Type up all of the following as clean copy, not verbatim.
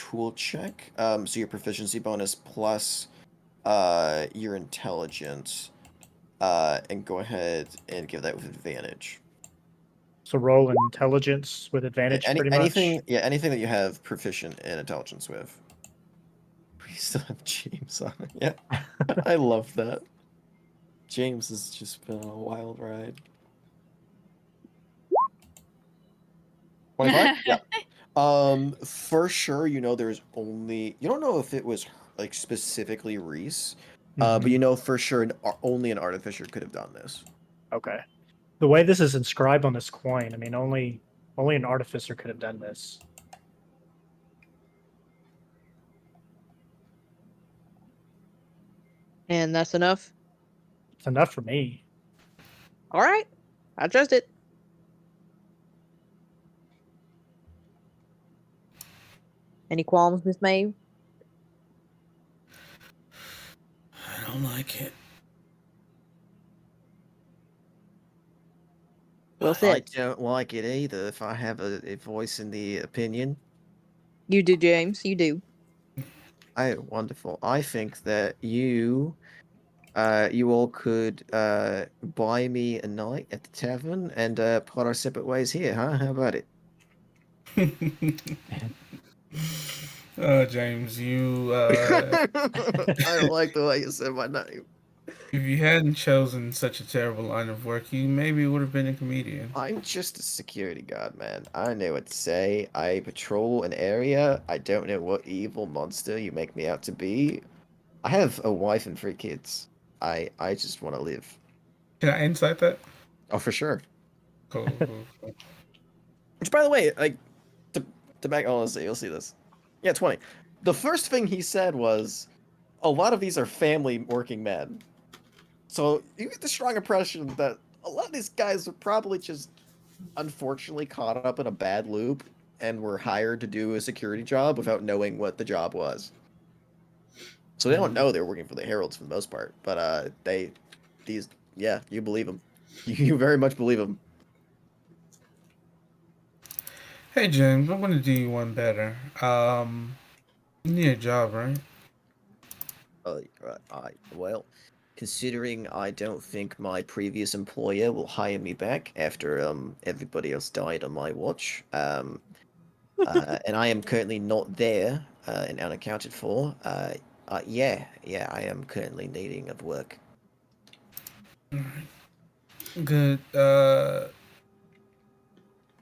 tool check. So your proficiency bonus plus your intelligence. And go ahead and give that with advantage. So roll intelligence with advantage, pretty Anything, much. yeah, anything that you have proficient in intelligence with. We still have James on it. Yeah, I love that. James has just been on a wild ride. 25? Yeah. For sure, you know there's only you don't know if it was like specifically Reese, but you know for sure only an artificer could have done this. Okay. The way this is inscribed on this coin, I mean, only an artificer could have done this. And that's enough? It's enough for me. All right. I trust it. Any qualms, Miss Maeve? I don't like it. Well I said. don't like it either if I have a voice in the opinion. You do, James. You do. Oh, wonderful. I think that you all could buy me a night at the tavern and part our separate ways here, huh? How about it? James, you I don't like the way you said my name. if you hadn't chosen such a terrible line of work, you maybe would have been a comedian. I'm just a security guard, man. I know what to say. I patrol an area. I don't know what evil monster you make me out to be. I have a wife and 3 kids. I just want to live. Can I insight that? Oh, for sure. Cool, cool. Which, by the way, like, to back, honestly, you'll see this. Yeah, 20. The first thing he said was, a lot of these are family working men. So you get the strong impression that a lot of these guys are probably just unfortunately caught up in a bad loop and were hired to do a security job without knowing what the job was. So they don't know they're working for the Heralds for the most part, but yeah, you believe them. You very much believe them. Hey James, I'm gonna do you one better. You need a job, right? Well, considering I don't think my previous employer will hire me back after everybody else died on my watch, and I am currently not there and unaccounted for, yeah, I am currently needing of work. Good.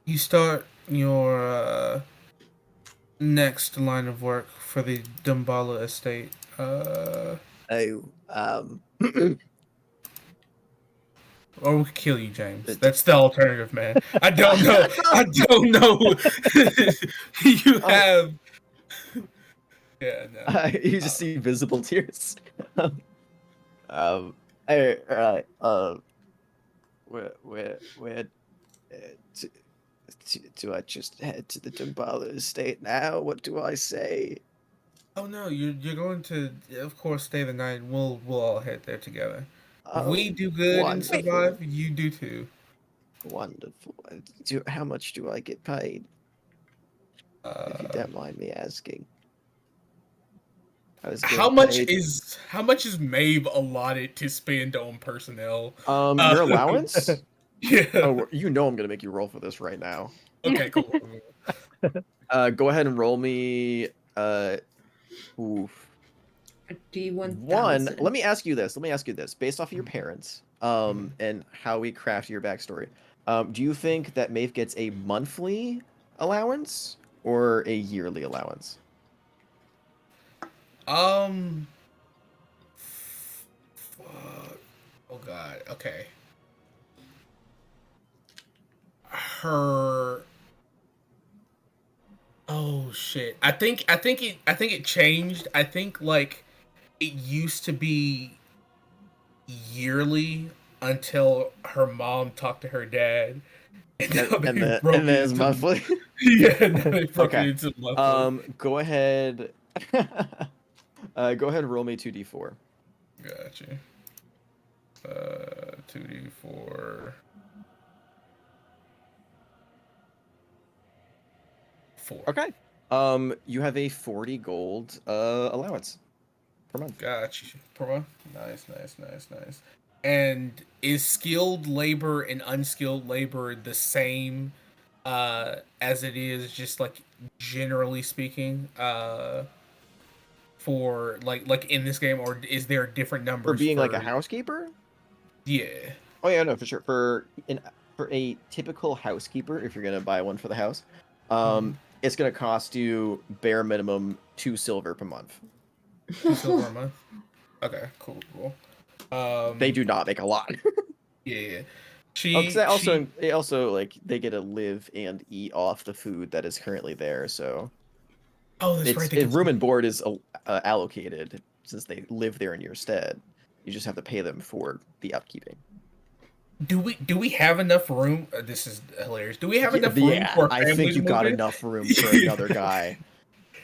You start your next line of work for the Dumbala estate. Or we could kill you, James. That's the alternative, man. I don't know. I don't know. You have. Yeah, no. You just see visible tears. Where do I just head to the Dumbala estate now? What do I say? Oh no, you're going to, of course, stay the night. We'll all head there together. If we do good and survive, you do too. Wonderful. How much do I get paid? If you don't mind me asking. How much is Maeve allotted to spend on personnel? Your allowance? Yeah. Oh, you know I'm gonna make you roll for this right now. Okay, cool. Go ahead and roll me. Oof. One. Let me ask you this. Based off of your parents, and how we craft your backstory, do you think that Maeve gets a monthly allowance or a yearly allowance? Oh God. Okay. Her. Oh shit. I think it changed. I think like it used to be yearly until her mom talked to her dad. And then it's monthly. Yeah, now they broke Okay. it into monthly. Go ahead. Go ahead and roll me 2d4. Gotcha. 2d4. 4. Okay. You have a 40 gold allowance per month. Gotcha. Pro. Nice. And is skilled labor and unskilled labor the same as it is just like generally speaking for like in this game, or is there different numbers For being like a housekeeper? Yeah. Oh yeah, no, for sure. For a typical housekeeper, if you're gonna buy one for the house, it's gonna cost you bare minimum 2 silver per month. 2 silver a month. Okay, cool. They do not make a lot. Yeah. Because they also like they get to live and eat off the food that is currently there. So Oh, that's right. room and board is allocated since they live there in your stead. You just have to pay them for the upkeeping. Do we have enough room? This is hilarious. Do we have enough room for a I family think to you move got in? enough room for another guy.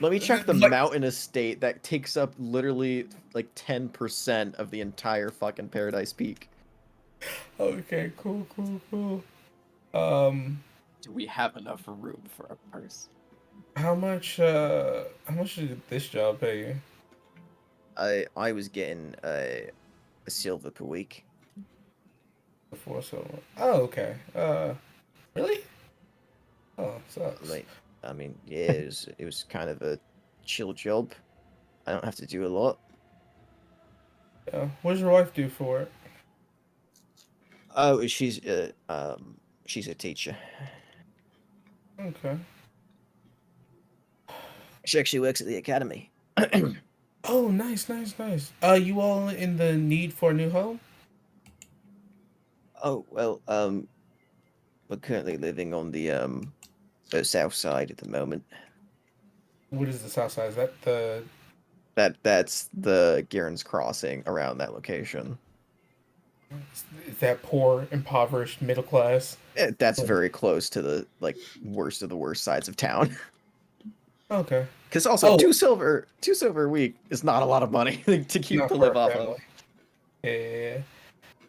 Let me check the mountain estate that takes up literally like 10% of the entire fucking Paradise Peak. Okay, cool. Do we have enough room for a person? How much did this job pay you? I was getting a silver per week. Before so. Oh, okay. Really? Oh, sucks. Like, I mean, yeah, it was kind of a chill job. I don't have to do a lot. Yeah. What does your wife do for it? Oh, she's a teacher. Okay. She actually works at the academy. Oh, nice. You all in the need for a new home? Oh, well, we're currently living on the south side at the moment. What is the south side? Is that the That's the Garen's Crossing around that location. is that poor, impoverished middle class? That's very close to the like worst of the worst sides of town. Okay. Because also 2 silver a week is not a lot of money to keep Not to for live a off family. of. Yeah.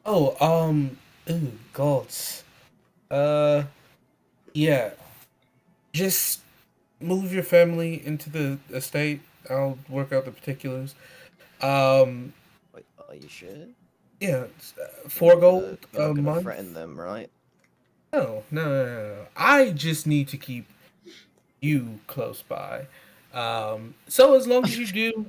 Oh, ooh, gods. Yeah. Just move your family into the estate. I'll work out the particulars. Wait, are you sure? Yeah, 4 gold You're not a gonna month. threaten them, right? No. I just need to keep you close by. So as long as you do,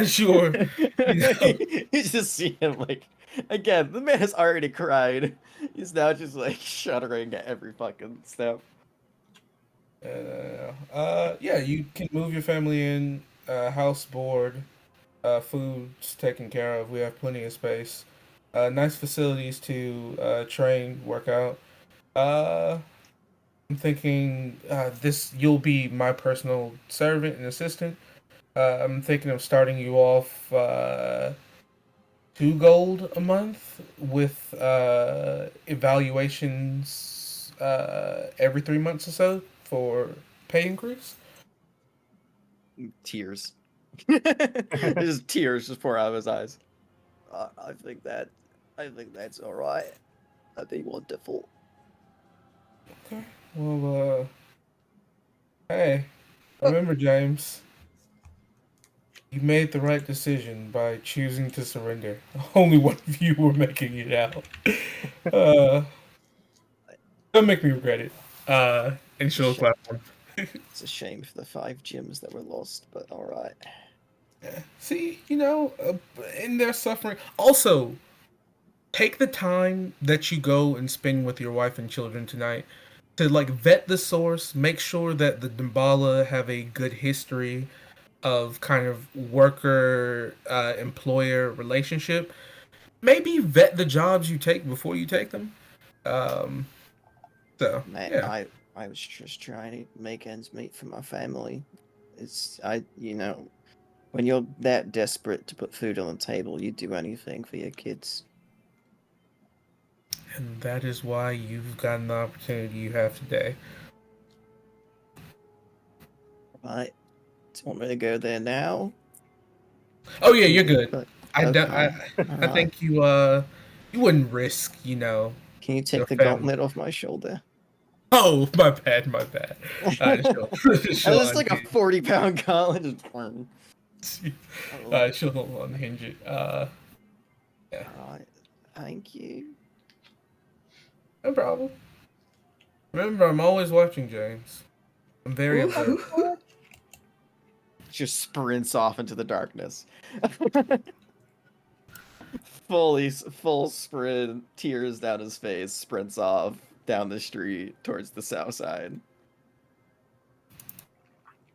sure. You know. You just see him like again. The man has already cried. He's now just like shuddering at every fucking step. Yeah, you can move your family in, house board, food's taken care of. We have plenty of space. Nice facilities to train, work out. I'm thinking this you'll be my personal servant and assistant. I'm thinking of starting you off 2 gold a month with evaluations every 3 months or so for pay increase. Tears. Just tears just pour out of his eyes. I think that's all right. That'd be wonderful. Okay. Well, hey, remember, James, you made the right decision by choosing to surrender. Only one of you were making it out. Don't make me regret it. And she'll clap one. It's a shame for the 5 gems that were lost, but all right. Yeah. See, in their suffering. Also, take the time that you go and spend with your wife and children tonight to like vet the source, make sure that the Dambala have a good history of kind of worker employer relationship. Maybe vet the jobs you take before you take them. So Man, yeah. I was just trying to make ends meet for my family. When you're that desperate to put food on the table, you do anything for your kids. And that is why you've gotten the opportunity you have today. Right. Do you want me to go there now? Oh yeah, you're good. But- I okay. I think you wouldn't risk, Can you take your the family. gauntlet off my shoulder? Oh, my bad, my bad. She'll, And she'll it's like a 40-pound gauntlet. she'll unhinge it. Yeah, Alright, thank you. no problem. Remember, I'm always watching, James. I'm very observant. Just sprints off into the darkness. Full sprint, tears down his face, sprints off down the street towards the south side.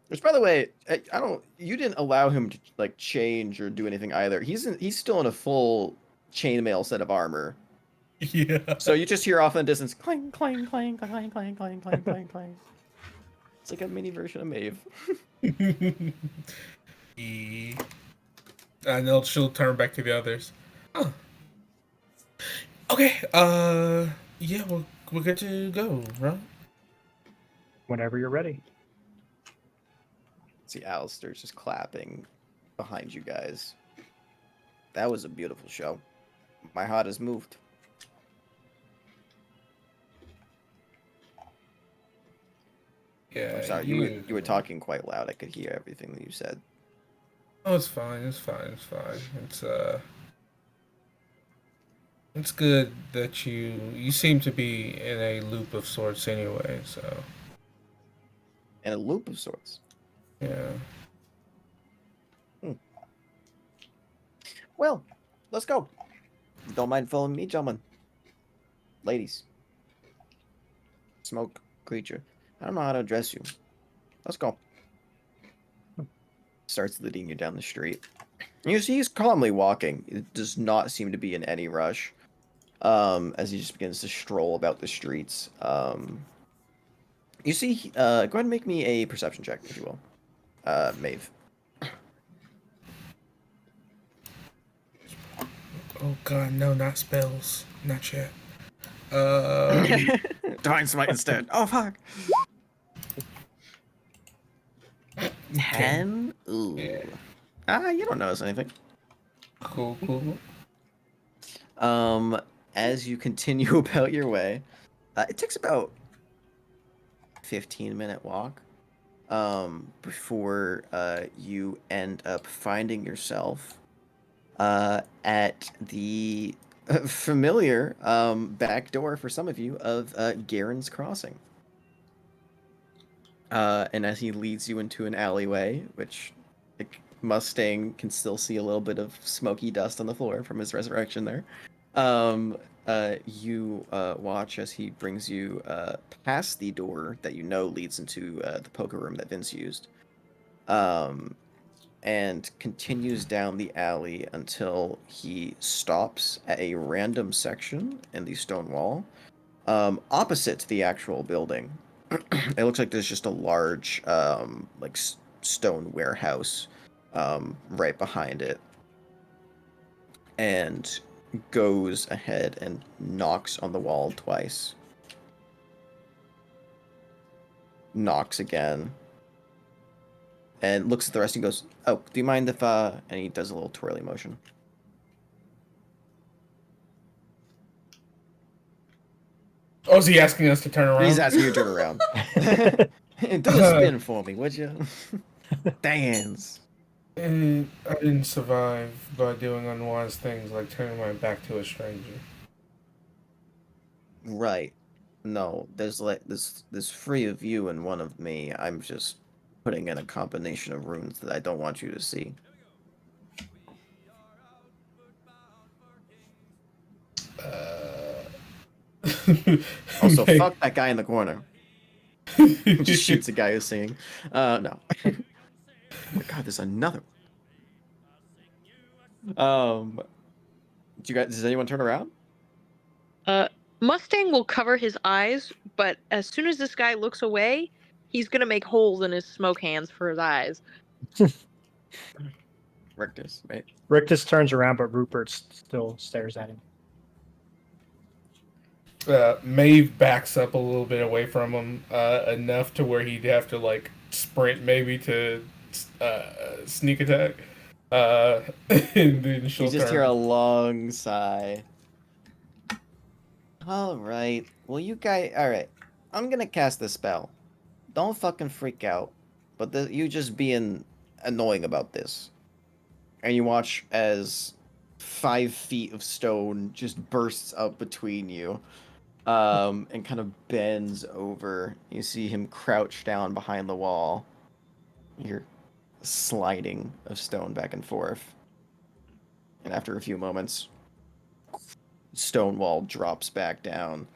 Which, by the way, I don't. You didn't allow him to like change or do anything either. He's still in a full chainmail set of armor. Yeah. So you just hear off in the distance, clang, clang, clang, clang, clang, clang, clang, clang, clang. It's like a mini version of Maeve. And then she'll turn back to the others. Oh. Okay. Yeah, we're good to go, right? Whenever you're ready. See Alistair's just clapping behind you guys. That was a beautiful show. My heart has moved. Yeah. I'm sorry, you were talking quite loud. I could hear everything that you said. Oh, it's fine. It's fine. It's fine. It's good that you seem to be in a loop of sorts anyway. So. And a loop of sorts. Yeah. Well, let's go. Don't mind following me, gentlemen. Ladies. Smoke creature. I don't know how to address you. Let's go. Starts leading you down the street. You see he's calmly walking. It does not seem to be in any rush. As he just begins to stroll about the streets. You see, go ahead and make me a perception check, if you will. Maeve. Oh God, no, not spells, not yet. Divine Smite instead. Oh, fuck. 10? Ooh. Yeah. You don't notice anything. Cool. As you continue about your way, it takes about 15-minute walk, before you end up finding yourself at the familiar back door for some of you of Garen's Crossing. And as he leads you into an alleyway, which Mustang can still see a little bit of smoky dust on the floor from his resurrection there. You watch as he brings you past the door that you know leads into the poker room that Vince used. And continues down the alley until he stops at a random section in the stone wall, opposite the actual building. It looks like there's just a large, stone warehouse, right behind it, and goes ahead and knocks on the wall twice. Knocks again. And looks at the rest and goes, "Oh, do you mind if, and he does a little twirly motion. Oh, is he asking us to turn around? He's asking you to turn around. Do a spin for me, would you? Dance. And I didn't survive by doing unwise things like turning my back to a stranger. Right. No, there's like this free of you and one of me. I'm just putting in a combination of runes that I don't want you to see. Also, fuck that guy in the corner. Just shoots a guy who's singing. No. Oh my god, there's another one. Does anyone turn around? Mustang will cover his eyes, but as soon as this guy looks away, he's gonna make holes in his smoke hands for his eyes. Rictus, right? Rictus turns around, but Rupert still stares at him. Maeve backs up a little bit away from him, enough to where he'd have to like sprint maybe to sneak attack. And then she'll You just turn. hear a long sigh. All right. Well, you guys. All right. I'm gonna cast a spell. Don't fucking freak out. But you just being annoying about this. And you watch as 5 feet of stone just bursts up between you. And kind of bends over. You see him crouch down behind the wall. You're sliding of stone back and forth. And after a few moments, stone wall drops back down,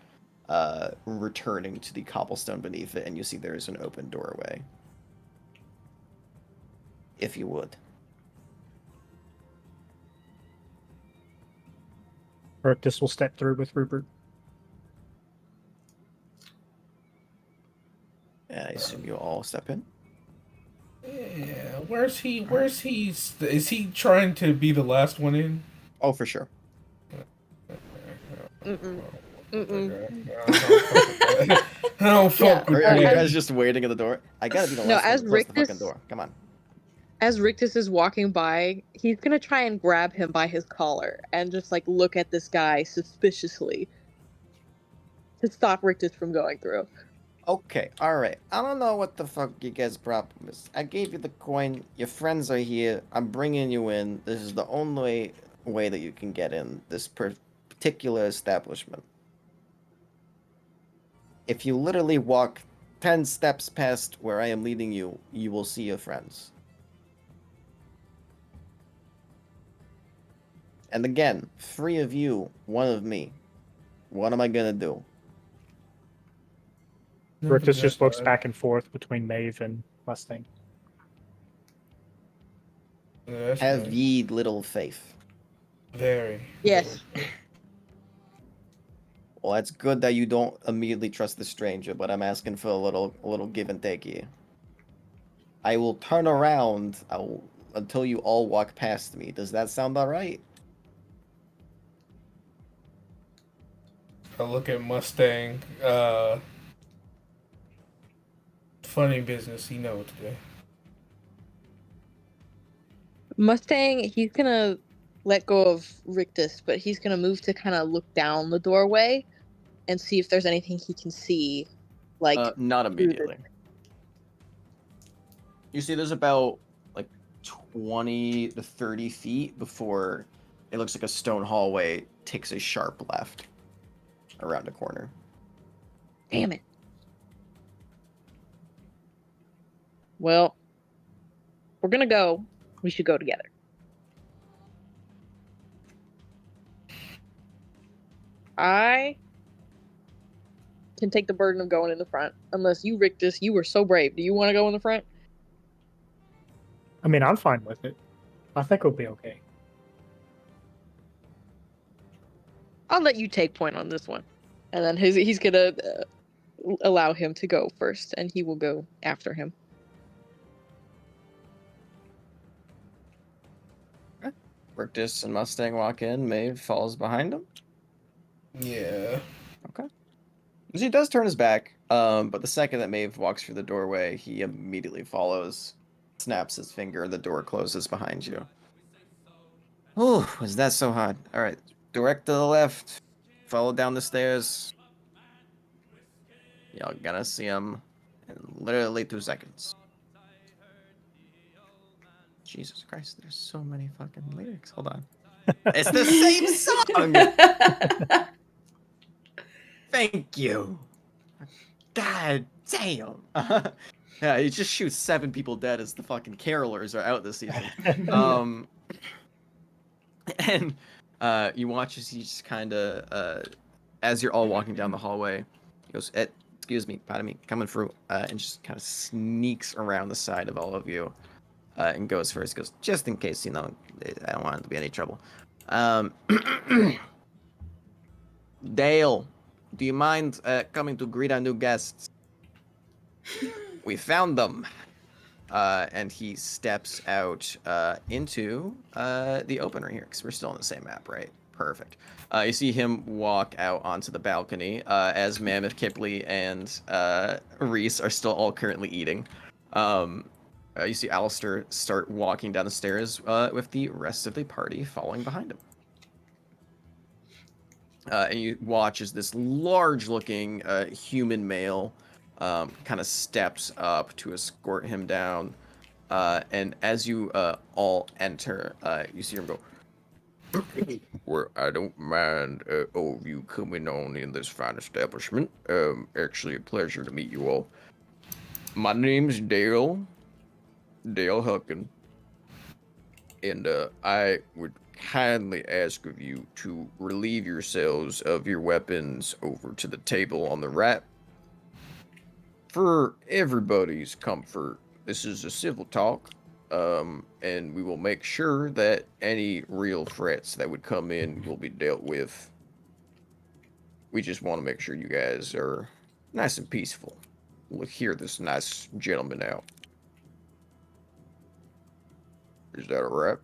returning to the cobblestone beneath it, and you see there is an open doorway. If you would. Rictus will step through with Rupert. I assume you all step in. Yeah, where's he? Is he trying to be the last one in? Oh, for sure. Mm-mm. I don't fuck with Are you that. guys just waiting at the door? I gotta be the No, last one as to close the fucking Rictus- door. Come on. As Rictus is walking by, he's gonna try and grab him by his collar and just like look at this guy suspiciously to stop Rictus from going through. Okay, alright. I don't know what the fuck you guys' problem is. I gave you the coin. Your friends are here. I'm bringing you in. This is the only way that you can get in this particular establishment. If you literally walk 10 steps past where I am leading you, you will see your friends. And again, 3 of you, 1 of me. What am I gonna do? Rictus just looks back and forth between Maeve and Mustang. Yeah, that's Have nice. ye little faith. Very. Yes. Well, it's good that you don't immediately trust the stranger, but I'm asking for a little give and take here. I will turn around until you all walk past me. Does that sound alright? I look at Mustang. Funny business. You know what to do. Mustang, he's gonna let go of Rictus, but he's gonna move to kind of look down the doorway and see if there's anything he can see. Like, Not immediately. You see, there's about like 20 to 30 feet before it looks like a stone hallway takes a sharp left around a corner. damn it. Well, we're gonna go. We should go together. I can take the burden of going in the front, unless you, Rictus, you were so brave. Do you want to go in the front? I mean, I'm fine with it. I think we'll be okay. I'll let you take point on this one, and then he's gonna allow him to go first, and he will go after him. Rictus and Mustang walk in. Maeve follows behind him. Yeah. Okay. So he does turn his back, but the second that Maeve walks through the doorway, he immediately follows, snaps his finger, and the door closes behind you. Oh, was that so hard? All right, direct to the left, follow down the stairs. Y'all gonna see him in literally 2 seconds. Jesus Christ, there's so many fucking lyrics. Hold on. It's the same song! Thank you. God damn. Yeah, he just shoots 7 people dead as the fucking carolers are out this season. And you watch as he just kind of, as you're all walking down the hallway, he goes, excuse me, pardon me, coming through, and just kind of sneaks around the side of all of you, and goes first. Goes, just in case, I don't want it to be any trouble. Dale, do you mind coming to greet our new guests? We found them. And he steps out into the opener here, because we're still on the same map, right? Perfect. You see him walk out onto the balcony as Mammoth, Kipley, and Reese are still all currently eating. You see Alistair start walking down the stairs with the rest of the party following behind him. and you watch as this large-looking human male kind of steps up to escort him down. And as you all enter, you see him go, well, I don't mind all of you coming on in this fine establishment. Actually, a pleasure to meet you all. My name's Dale Huckin, and I would kindly ask of you to relieve yourselves of your weapons over to the table on the right. For everybody's comfort, this is a civil talk. And we will make sure that any real threats that would come in will be dealt with. We just want to make sure you guys are nice and peaceful. We'll hear this nice gentleman out. Is that alright?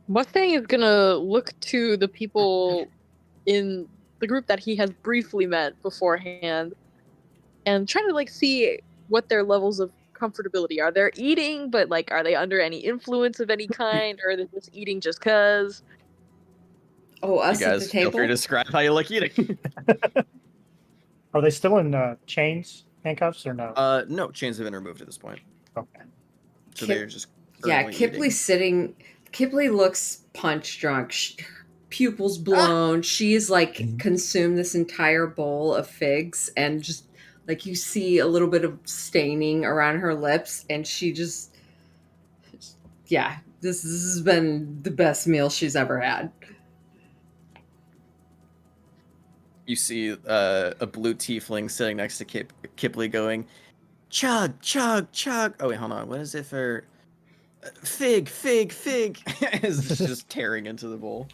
Mustang is gonna look to the people in the group that he has briefly met beforehand and try to like see what their levels of comfortability are. They're eating, but like, are they under any influence of any kind, or are they just eating just cause? Oh, You us at the guys feel free table? to describe how you like eating. Are they still in chains, handcuffs, or no? No, chains have been removed at this point. Okay. So Kip- they're just Yeah, currently eating. Kipley's sitting. Kipley looks punch drunk. Pupils blown. She's like consumed this entire bowl of figs, and just like you see a little bit of staining around her lips, and she just, yeah, this has been the best meal she's ever had. You see a blue tiefling sitting next to Kipley going, chug, chug, chug. Oh, wait, hold on. What is it for? Fig, fig, fig. It's just tearing into the bowl.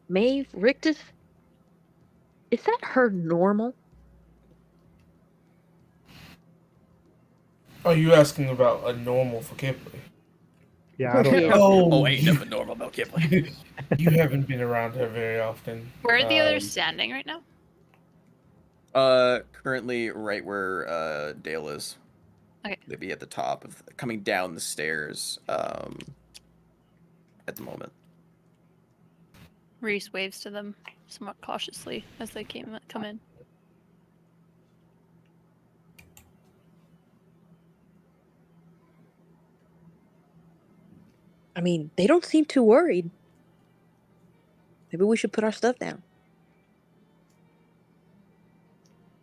Maeve, Rictus, is that her normal? Are you asking about a normal for Kipley? Yeah, I don't Yeah. know. Oh, ain't you, nothing normal about Kipley. you haven't been around her very often. Where are the others standing right now? Currently right where Dale is. Okay. They'd be at the top of coming down the stairs at the moment. Reese waves to them somewhat cautiously as they come in. I mean, they don't seem too worried. Maybe we should put our stuff down.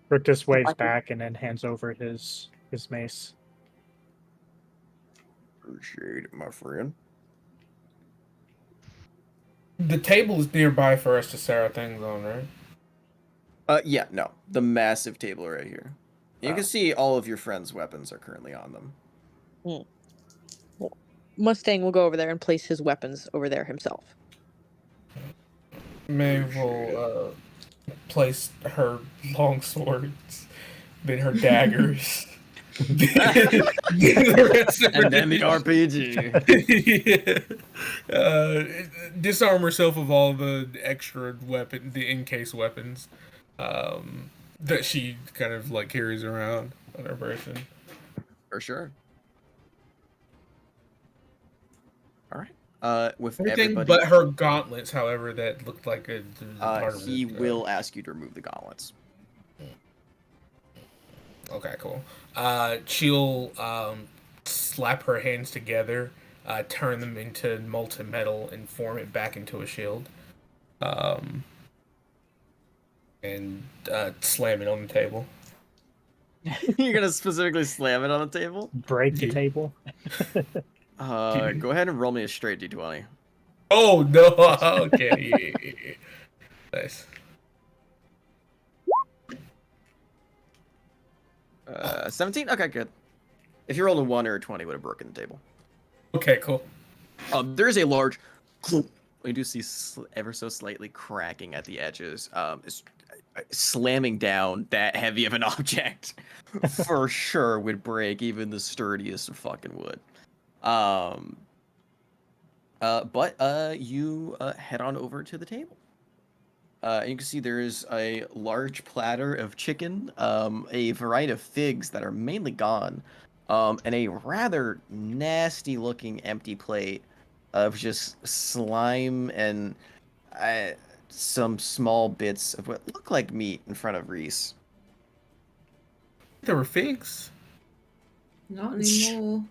Rictus waves back and then hands over his mace. Appreciate it, my friend. The table is nearby for us to set our things on, right? Yeah, no. The massive table right here. You can see all of your friends' weapons are currently on them. Well, Mustang will go over there and place his weapons over there himself. Maeve will place her long swords, then her daggers. And then the RPG. Disarm herself of all the extra weapon, the in-case weapons that she kind of like carries around on her person. For sure. All right. With Everything everybody, but her gauntlets, however, that looked like a part of he it. will ask you to remove the gauntlets. Okay, cool. She'll slap her hands together, turn them into molten metal, and form it back into a shield. And slam it on the table. You're gonna specifically slam it on the table? Break the table. Go ahead and roll me a straight d20. Oh no! Okay, yeah. Nice. 17? Okay, good. If you rolled a 1 or a 20, it would have broken the table. Okay, cool. There is a large... We do see ever so slightly cracking at the edges. It's slamming down that heavy of an object for sure would break even the sturdiest of fucking wood. But you head on over to the table. You can see there is a large platter of chicken, a variety of figs that are mainly gone, and a rather nasty-looking empty plate of just slime and uh, some small bits of what look like meat in front of Reese. There were figs. Not anymore.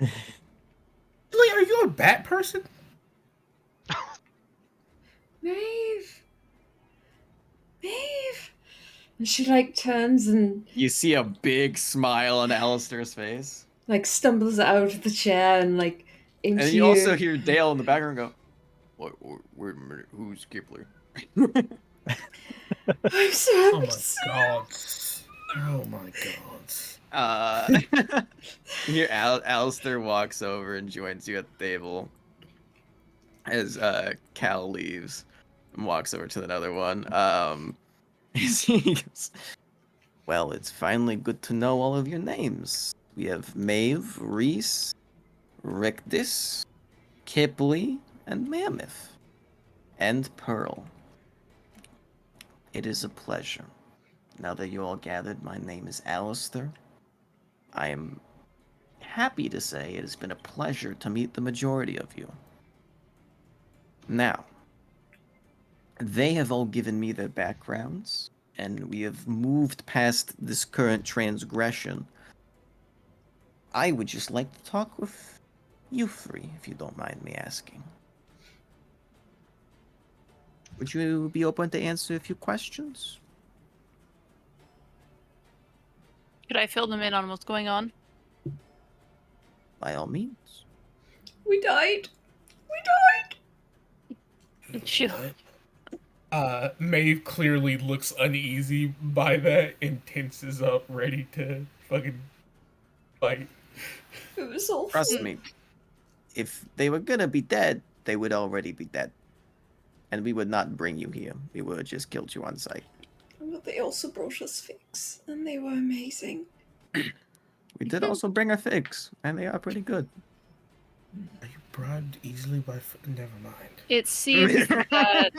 Like, are you a bat person? Maeve. Maeve. And she like turns and You see a big smile on Alistair's face. like stumbles out of the chair and like And into then you you. also hear Dale in the background go, wait a minute, who's Kipler? I'm so Oh happy my to see god. Oh my god. Here, Alistair walks over and joins you at the table as Cal leaves and walks over to another one. He goes, well, it's finally good to know all of your names. We have Maeve, Reese, Rictus, Kipley, and Mammoth, and Pearl. It is a pleasure. Now that you all gathered, my name is Alistair. I am happy to say it has been a pleasure to meet the majority of you. Now, they have all given me their backgrounds, and we have moved past this current transgression. I would just like to talk with you three, if you don't mind me asking. Would you be open to answer a few questions? Could I fill them in on what's going on? By all means. We died. She, Maeve clearly looks uneasy by that and tenses up, ready to fucking fight. It was awful. Trust me, if they were gonna be dead, they would already be dead. And we would not bring you here. We would have just killed you on sight. But they also brought us figs, and they were amazing. We did also bring our figs, and they are pretty good. Are you bribed easily by... Never mind. it seems that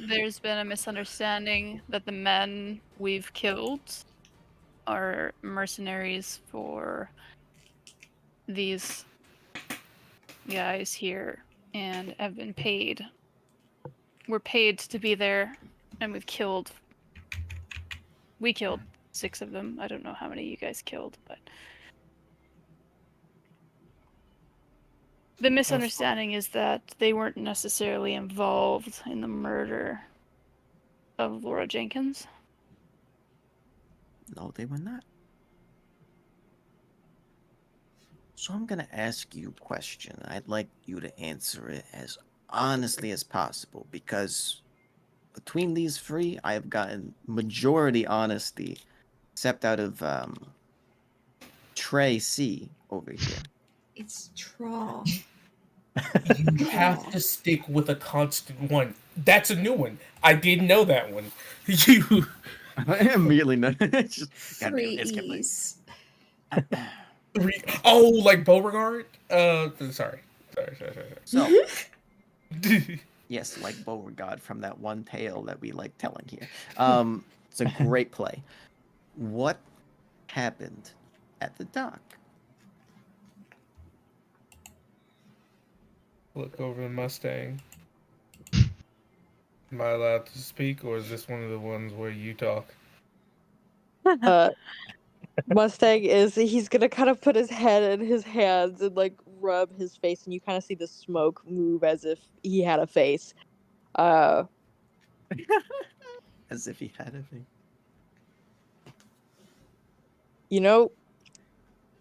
there's been a misunderstanding that the men we've killed are mercenaries for these guys here and have been paid. We're paid to be there, and we killed 6 of them. I don't know how many you guys killed, but the misunderstanding is that they weren't necessarily involved in the murder of Laura Jenkins. No, they were not. So I'm gonna ask you a question. I'd like you to answer it as honestly as possible, because between these three, I have gotten majority honesty, except out of Trey C over here. It's Traw. You have to stick with a constant one. That's a new one. I didn't know that one. You... I immediately know. It's just, God damn, 3 it's Kipling. E's. Oh, like Beauregard? Sorry. So, yes, like Beauregard from that one tale that we like telling here. It's a great play. What happened at the dock? Look over the Mustang. Am I allowed to speak, or is this one of the ones where you talk? Mustang he's gonna kind of put his head in his hands and like rub his face, and you kind of see the smoke move as if he had a face. As if he had a thing. You know,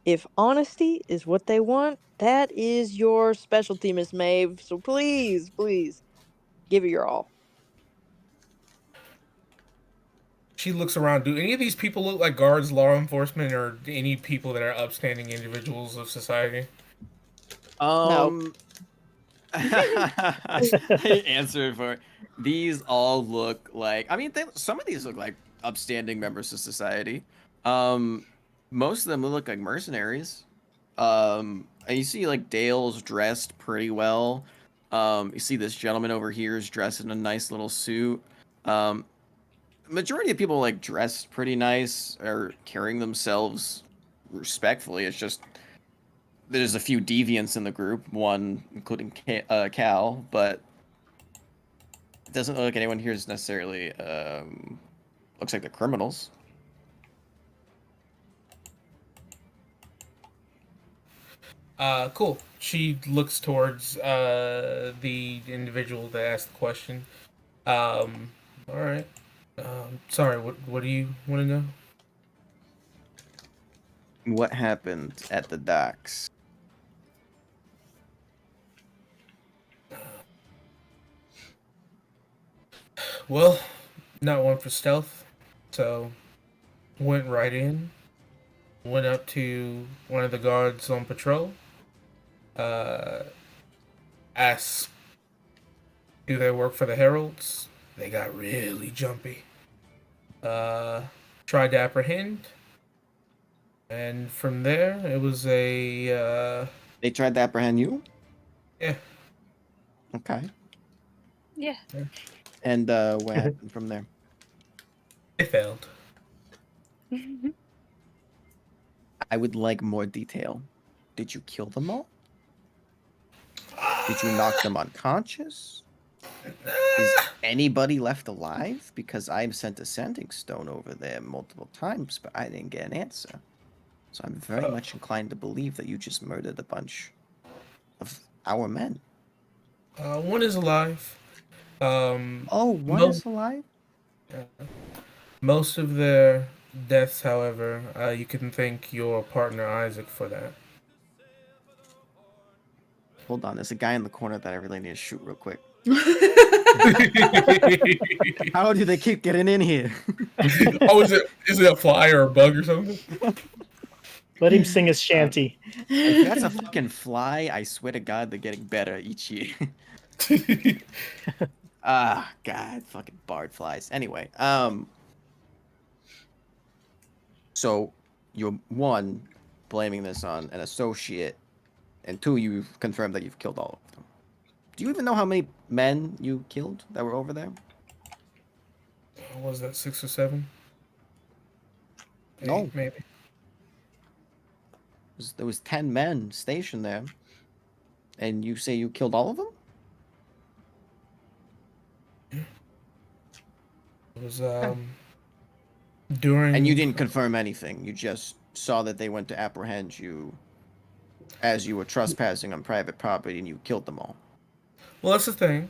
if honesty is what they want, that is your specialty, Miss Maeve. So please, please, give it your all. She looks around. Do any of these people look like guards, law enforcement, or any people that are upstanding individuals of society? No. I answered for these all look like, I mean, some of these look like upstanding members of society. Most of them look like mercenaries. And you see like Dale's dressed pretty well. You see this gentleman over here is dressed in a nice little suit. Um, Majority of people like dressed pretty nice or carrying themselves respectfully. It's just there's a few deviants in the group, one including Cal, but it doesn't look like anyone here is necessarily looks like the criminals. Cool. She looks towards the individual that asked the question. All right. Sorry. What do you want to know? What happened at the docks? Well, not one for stealth, so went right in. Went up to one of the guards on patrol. Uh, asked, do they work for the Heralds? They got really jumpy. Uh, tried to apprehend, and from there it was a They tried to apprehend you? yeah. Okay. Yeah. And what happened from there? They failed. I would like more detail. Did you kill them all? Did you knock them unconscious? Is anybody left alive? Because I've sent a sending stone over there multiple times, but I didn't get an answer. So I'm very much inclined to believe that you just murdered a bunch of our men. One is alive. Oh, one Mo- is alive? Most of their deaths, however, you can thank your partner Isaac for that. Hold on, there's a guy in the corner that I really need to shoot real quick. How do they keep getting in here? Oh, is it a fly or a bug or something? Let him sing his shanty. If that's a fucking fly, I swear to God, they're getting better each year. Ah, God, fucking barred flies. Anyway, so you're one blaming this on an associate, and two, you've confirmed that you've killed all of them. Do you even know how many men you killed that were over there? What was that, 6 or 7? No. 8, maybe. There was 10 men stationed there, and you say you killed all of them? It was during. And you didn't confirm anything. You just saw that they went to apprehend you as you were trespassing on private property, and you killed them all. Well, that's the thing.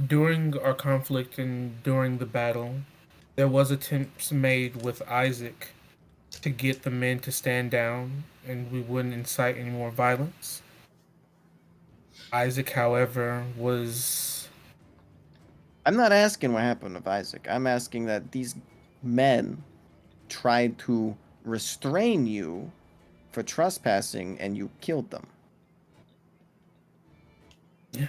During our conflict and during the battle, there was attempts made with Isaac to get the men to stand down, and we wouldn't incite any more violence. Isaac, however, was. I'm not asking what happened with Isaac. I'm asking that these men tried to restrain you for trespassing, and you killed them. Yeah.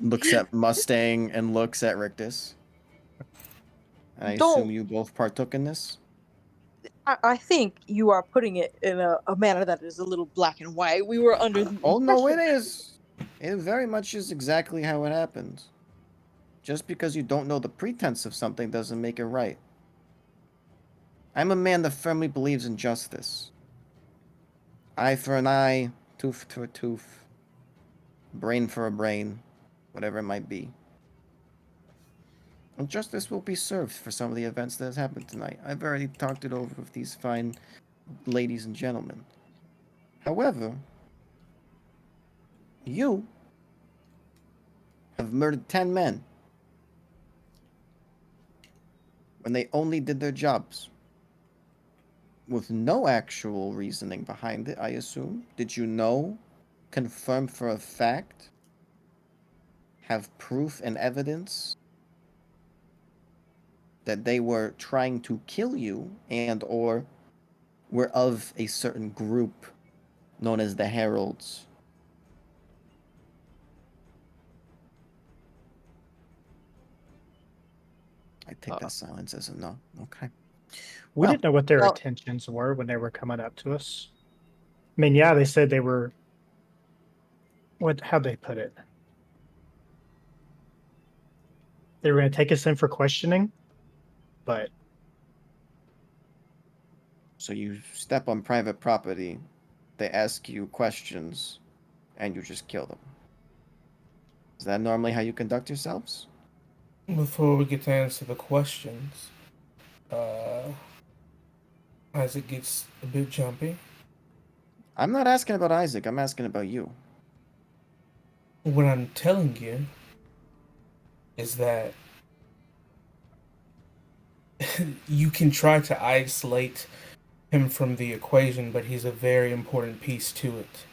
Looks at Mustang and looks at Rictus. I Don't- assume you both partook in this? I think you are putting it in a manner that is a little black and white. We were under the Oh, no, it impression- is. It very much is exactly how it happened. Just because you don't know the pretense of something doesn't make it right. I'm a man that firmly believes in justice. Eye for an eye, tooth for a tooth, brain for a brain, whatever it might be. And justice will be served for some of the events that has happened tonight. I've already talked it over with these fine ladies and gentlemen. However, you have murdered 10 men when they only did their jobs. With no actual reasoning behind it, I assume. Did you know, confirm for a fact, have proof and evidence that they were trying to kill you and or were of a certain group known as the Heralds? I take that silence as a no. Okay. We Well, didn't know what their well- intentions were when they were coming up to us. I mean, yeah, they said they were. How'd they put it? They were going to take us in for questioning, but So you step on private property, they ask you questions, and you just kill them. Is that normally how you conduct yourselves? Before we get to answer the questions, Isaac gets a bit jumpy. I'm not asking about Isaac, I'm asking about you. What I'm telling you is that you can try to isolate him from the equation, but he's a very important piece to it.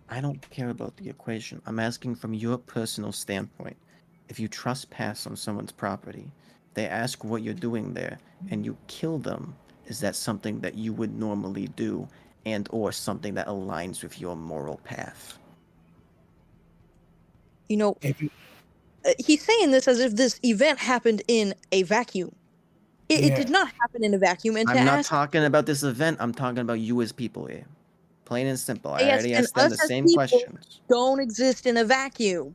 I don't care about the equation. I'm asking from your personal standpoint. If you trespass on someone's property, they ask what you're doing there, and you kill them, is that something that you would normally do and or something that aligns with your moral path? You know, If you, he's saying this as if this event happened in a vacuum. It yeah, did not happen in a vacuum. And to I'm not ask, talking about this event, I'm talking about you as people here. Plain and simple. I yes, already and asked them the us as same people questions. don't exist in a vacuum.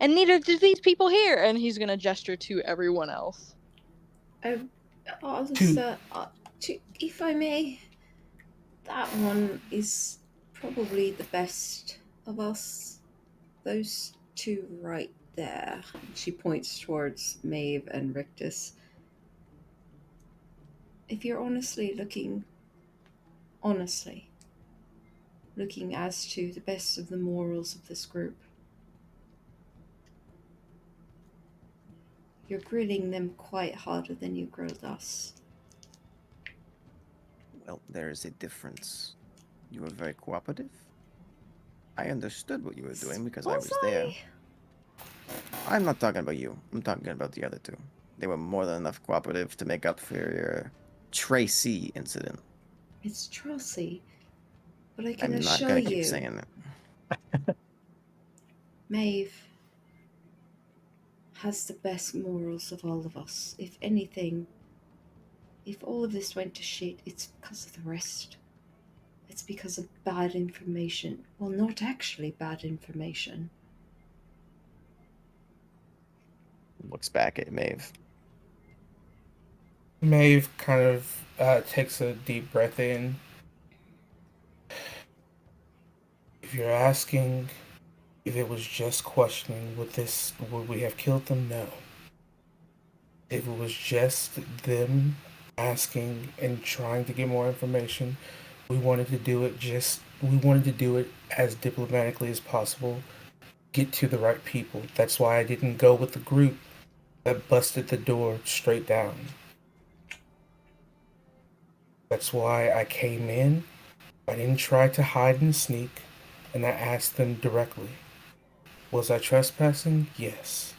And neither do these people here. And he's going to gesture to everyone else. to Also, if I may, that one is probably the best of us. Those two right there. She points towards Maeve and Rictus. If you're honestly looking as to the best of the morals of this group, you're grilling them quite harder than you grilled us. Well, there is a difference. You were very cooperative. I understood what you were doing because I Was was there. I? I'm not talking about you. I'm talking about the other two. They were more than enough cooperative to make up for your Tracy incident. It's Trossie, but I can I'm not assure gonna keep you, saying it. Maeve has the best morals of all of us. If anything, if all of this went to shit, it's because of the rest. It's because of bad information. Well, not actually bad information. Looks back at Maeve. Maeve kind of takes a deep breath in. If you're asking if it was just questioning, would we have killed them? No. If it was just them asking and trying to get more information, we wanted to do it as diplomatically as possible, get to the right people. That's why I didn't go with the group that busted the door straight down. That's why I came in. I didn't try to hide and sneak, and I asked them directly. Was I trespassing? Yes.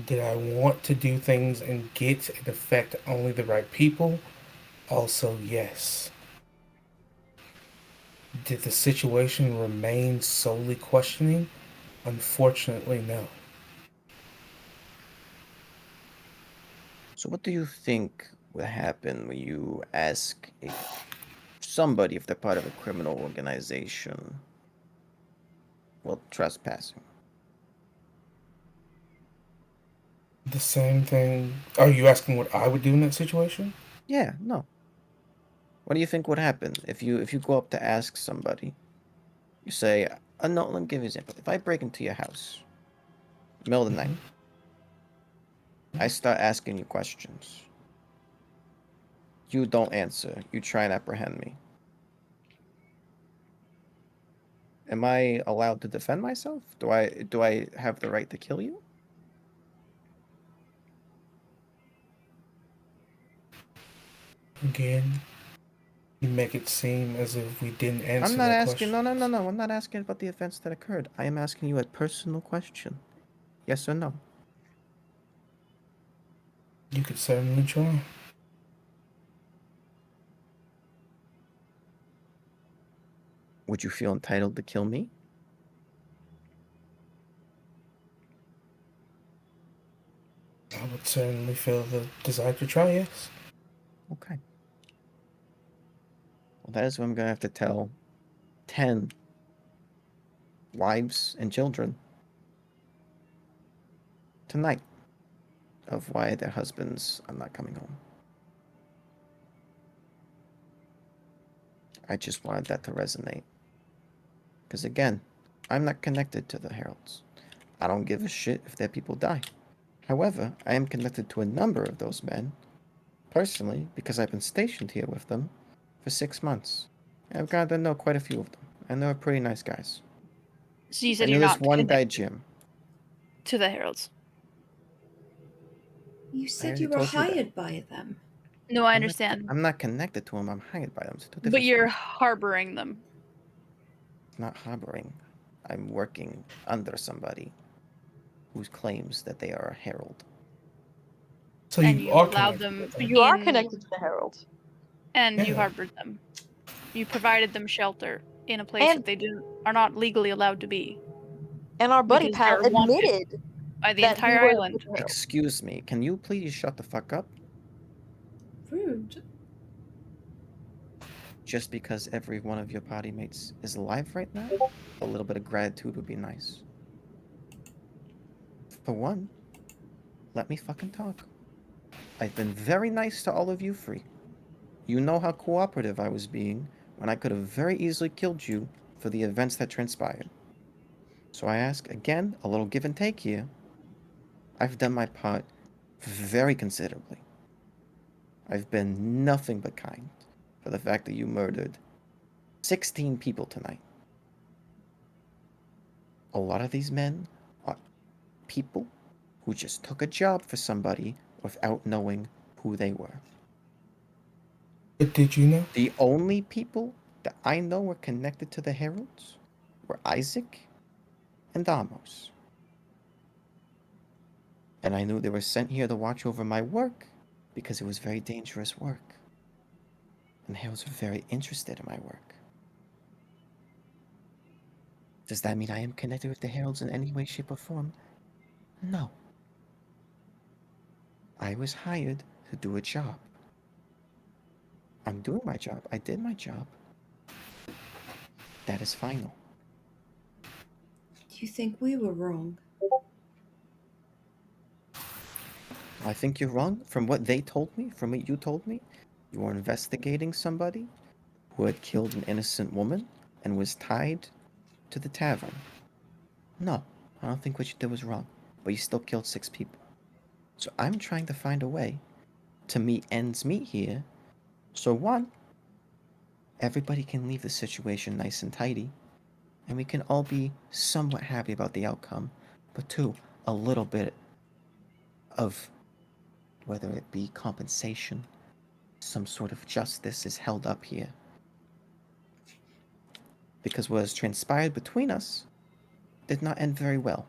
Did I want to do things and get and affect only the right people? Also, yes. Did the situation remain solely questioning? Unfortunately, no. So, what do you think would happen when you ask somebody if they're part of a criminal organization? Well, trespassing. The same thing. Are you asking what I would do in that situation? Yeah, no. What do you think would happen if you go up to ask somebody? You say, no, let me give you an example. If I break into your house, middle of the night, I start asking you questions. You don't answer. You try and apprehend me. Am I allowed to defend myself? Do I have the right to kill you? Again, you make it seem as if we didn't I'm answer not that asking. question. No, no, no, no. I'm not asking about the events that occurred. I am asking you a personal question. Yes or no? You could certainly try. Would you feel entitled to kill me? I would certainly feel the desire to try, yes. Okay. Well, that is what I'm gonna have to tell 10 wives and children tonight of why their husbands are not coming home. I just wanted that to resonate. Because again, I'm not connected to the Heralds. I don't give a shit if their people die. However, I am connected to a number of those men, personally, because I've been stationed here with them for 6 months. I've gotten to know quite a few of them, and they're pretty nice guys. So you I said knew you're this not one guy, connected Jim. to the Heralds. You I said already you were told you that. hired by them. No, I I'm not- understand. I'm not connected to him. I'm hired by them. It's two But different you're things. harboring them. Not harboring. I'm working under somebody who claims that they are a herald. So And you you are allowed connected them with So them. you are in, connected to the Herald. and you Yeah. harbored them. You provided them shelter in a place that they are not legally allowed to be. And our buddy Because Pat they're wanted admitted by the that he entire was island. with the Herald. Excuse me, can you please shut the fuck up? Rude. Just because every one of your party mates is alive right now? A little bit of gratitude would be nice. For one, let me fucking talk. I've been very nice to all of you free. You know how cooperative I was being when I could have very easily killed you for the events that transpired. So I ask again, a little give and take here. I've done my part very considerably. I've been nothing but kind for the fact that you murdered 16 people tonight. A lot of these men are people who just took a job for somebody without knowing who they were. But did you know? The only people that I know were connected to the Heralds were Isaac and Amos. And I knew they were sent here to watch over my work because it was very dangerous work. And the Heralds were very interested in my work. Does that mean I am connected with the Heralds in any way, shape, or form? No. I was hired to do a job. I'm doing my job. I did my job. That is final. Do you think we were wrong? I think you're wrong. From what they told me, from what you told me, you were investigating somebody who had killed an innocent woman and was tied to the tavern. No, I don't think what you did was wrong, but you still killed 6 people. So I'm trying to find a way to meet ends meet here. So one, everybody can leave the situation nice and tidy, and we can all be somewhat happy about the outcome. But two, a little bit of whether it be compensation, some sort of justice is held up here. Because what has transpired between us did not end very well.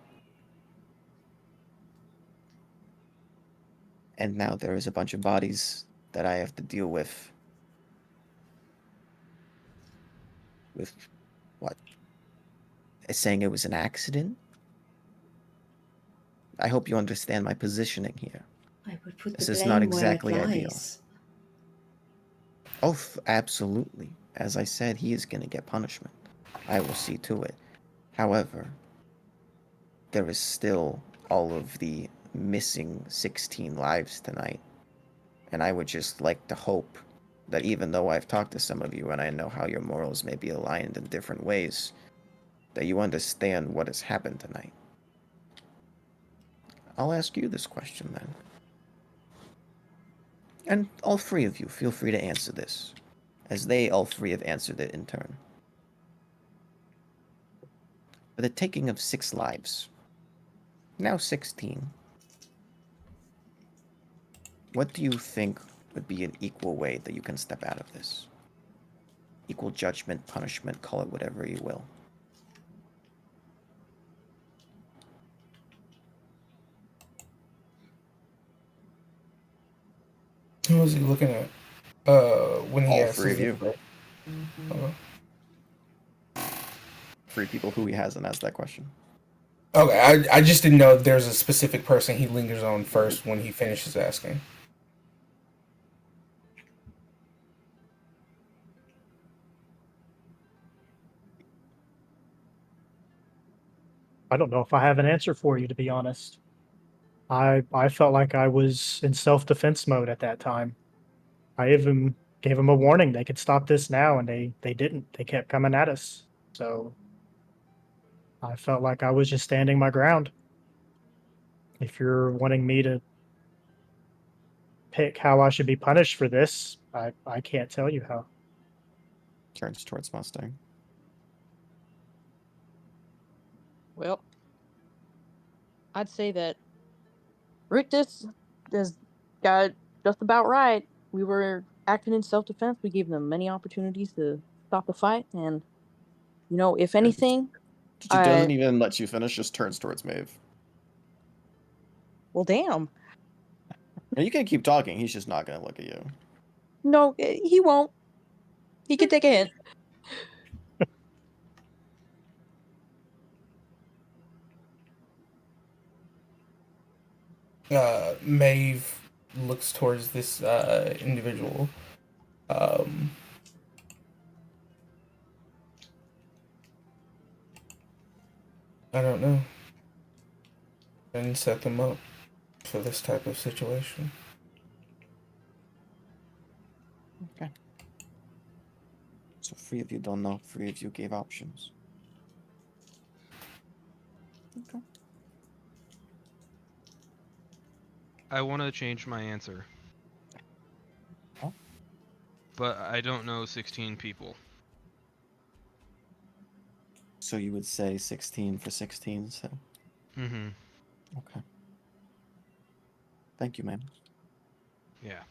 And now there is a bunch of bodies that I have to deal with. With what? Saying it was an accident? I hope you understand my positioning here. I would put This the is not blame where it exactly ideal. lies. Oh, absolutely. As I said, he is going to get punishment. I will see to it. However, there is still all of the missing 16 lives tonight. And I would just like to hope that even though I've talked to some of you and I know how your morals may be aligned in different ways, that you understand what has happened tonight. I'll ask you this question then. And all 3 of you, feel free to answer this, as they all 3 have answered it in turn. For the taking of 6 lives, now 16, what do you think would be an equal way that you can step out of this? Equal judgment, punishment, call it whatever you will. Who was he looking at? When he All asked 3 of his you. Okay. 3 people who he hasn't asked that question. Okay, I just didn't know if there's a specific person he lingers on first when he finishes asking. I don't know if I have an answer for you, to be honest. I felt like I was in self-defense mode at that time. I even gave them a warning they could stop this now, and they didn't. They kept coming at us. So I felt like I was just standing my ground. If you're wanting me to pick how I should be punished for this, I can't tell you how. Turns towards Mustang. Well, I'd say that Rictus has got just about right. We were acting in self-defense. We gave them many opportunities to stop the fight, and if anything, She doesn't even let you finish, just turns towards Maeve. well, damn. And you can keep talking, he's just not gonna look at you. No, he won't. He can take a hint. Maeve looks towards this individual. I don't know. And set them up for this type of situation. Okay. So 3 of you don't know, 3 of you gave options. Okay. I want to change my answer. Oh. But I don't know 16 people. So you would say 16 for 16, so Mm-hmm. okay. Thank you, man. Yeah.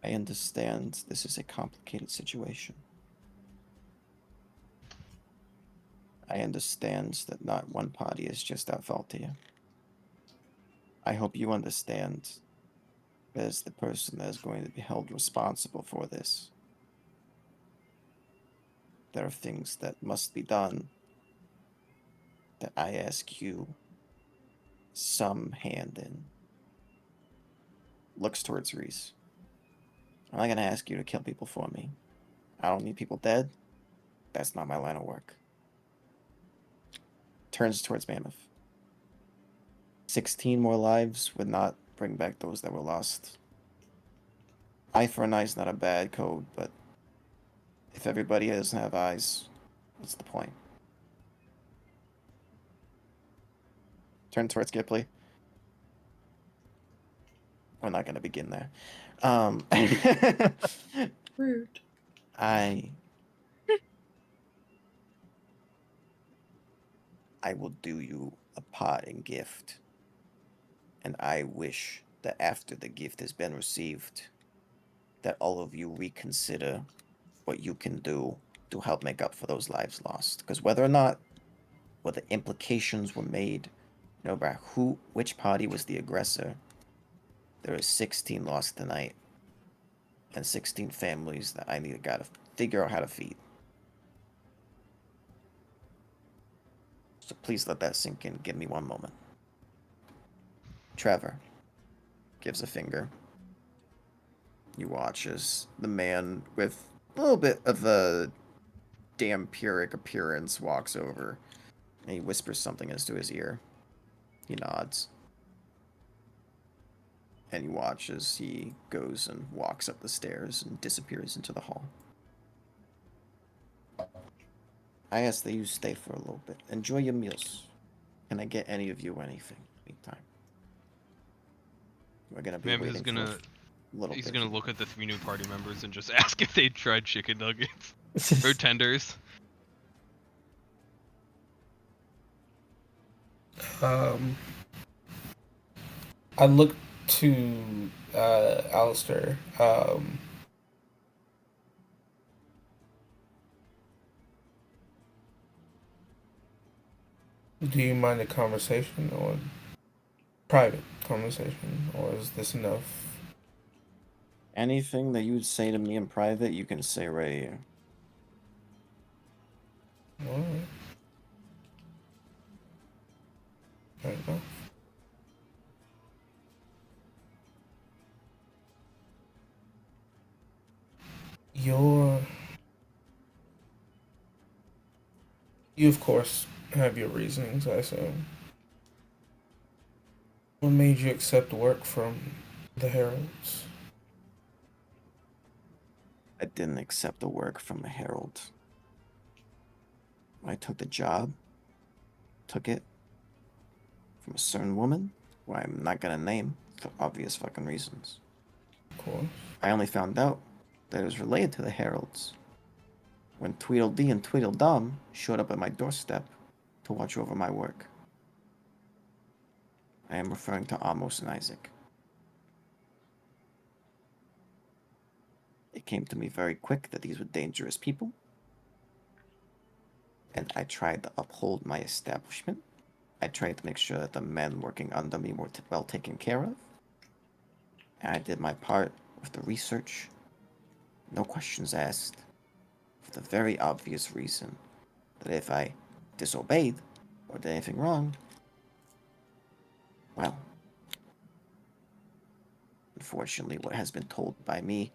I understand this is a complicated situation. I understand that not one party is just at fault here. I hope you understand as the person that is going to be held responsible for this. There are things that must be done that I ask you some hand in. Looks towards Reese. I'm not going to ask you to kill people for me. I don't need people dead. That's not my line of work. Turns towards Mammoth. 16 more lives would not bring back those that were lost. Eye for an eye is not a bad code, but if everybody doesn't have eyes, what's the point? Turn towards Gipley. We're not going to begin there. Rude. I will do you a parting gift. And I wish that after the gift has been received, that all of you reconsider what you can do to help make up for those lives lost. Because whether or not what the implications were made, about which party was the aggressor, there is 16 lost tonight, and 16 families that I gotta figure out how to feed. So please let that sink in. Give me one moment. Trevor gives a finger. You watch as the man with a little bit of a dampiric appearance walks over, and he whispers something into his ear. He nods. And you watch as he goes and walks up the stairs and disappears into the hall. I ask that you stay for a little bit. Enjoy your meals. Can I get any of you anything? Meantime, we're gonna be Mammoth waiting is gonna for a little he's bit. gonna look at the 3 new party members and just ask if they tried chicken nuggets or tenders. I look to Alistair. Do you mind a conversation or private conversation, or is this enough? Anything that you would say to me in private, you can say right here. All right. Fair enough. You, of course, have your reasonings, I assume. What made you accept work from the Heralds? I didn't accept the work from the Herald. When I took the job, took it from a certain woman, who I'm not gonna name for obvious fucking reasons. Of course. I only found out that it was related to the Heralds when Tweedledee and Tweedledum showed up at my doorstep to watch over my work. I am referring to Amos and Isaac. It came to me very quick that these were dangerous people, and I tried to uphold my establishment. I tried to make sure that the men working under me were well taken care of. And I did my part with the research, no questions asked, for the very obvious reason that if I disobeyed or did anything wrong, well, unfortunately, what has been told by me,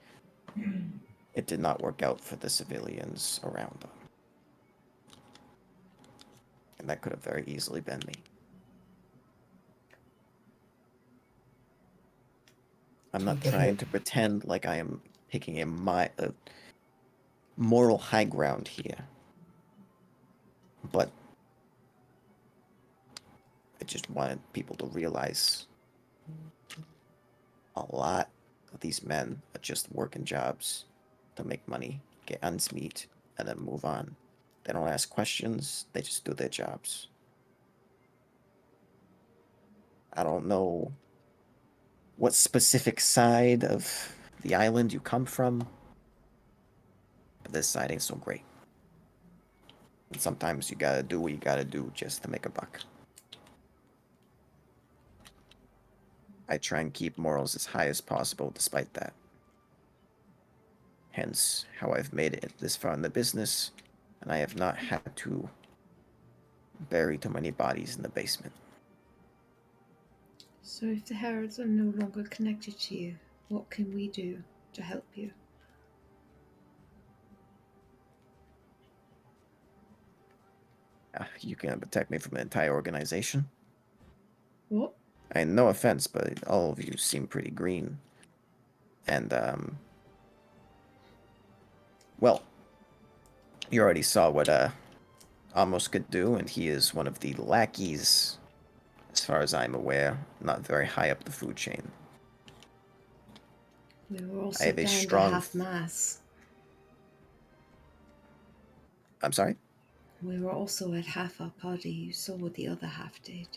it did not work out for the civilians around them. And that could have very easily been me. I'm not trying to pretend like I am taking a moral high ground here. But I just wanted people to realize a lot of these men are just working jobs to make money, get ends meet, and then move on. They don't ask questions, they just do their jobs. I don't know what specific side of the island you come from, but this side ain't so great. And sometimes you gotta do what you gotta do just to make a buck. I try and keep morals as high as possible despite that. Hence, how I've made it this far in the business, and I have not had to bury too many bodies in the basement. So if the Heralds are no longer connected to you, what can we do to help you? You can protect me from the entire organization. What? No offense, but all of you seem pretty green. And, well, you already saw what, Amos could do, and he is one of the lackeys, as far as I'm aware, not very high up the food chain. We were also have a down strong- to half mass. I'm sorry? We were also at half our party. You saw what the other half did.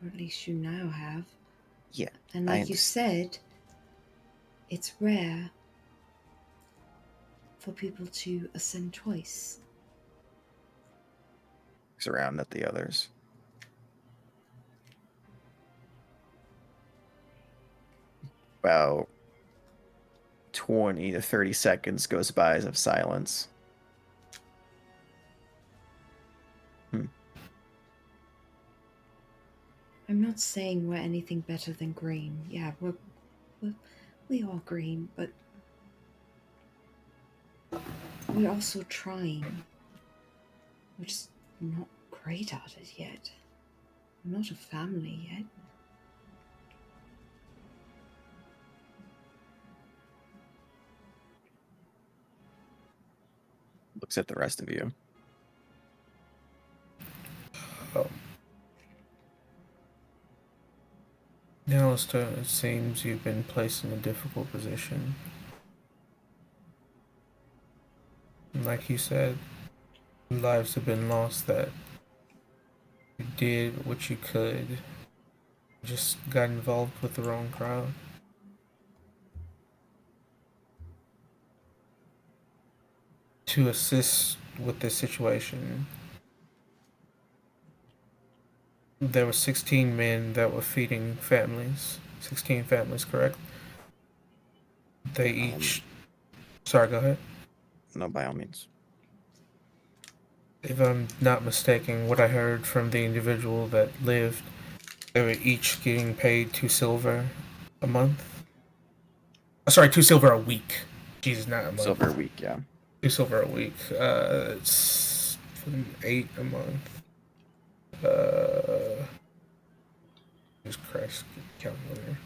Or at least you now have. Yeah. And like you said, it's rare for people to ascend twice. Looks around at the others. About 20 to 30 seconds goes by of silence. I'm not saying we're anything better than green. Yeah, we are green, but we're also trying. We're just not great at it yet. We're not a family yet. Looks at the rest of you. Oh. Now, Alistair, it seems you've been placed in a difficult position. And like you said, lives have been lost that you did what you could, just got involved with the wrong crowd. To assist with this situation, there were 16 men that were feeding families. 16 families, correct? They each... Sorry, go ahead. No, by all means. If I'm not mistaken, what I heard from the individual that lived, they were each getting paid 2 silver a month. Oh, sorry, 2 silver a week. Jesus, not a month. Silver a week, yeah. 2 silver a week. It's and 8 a month. Jesus Christ, get a calculator.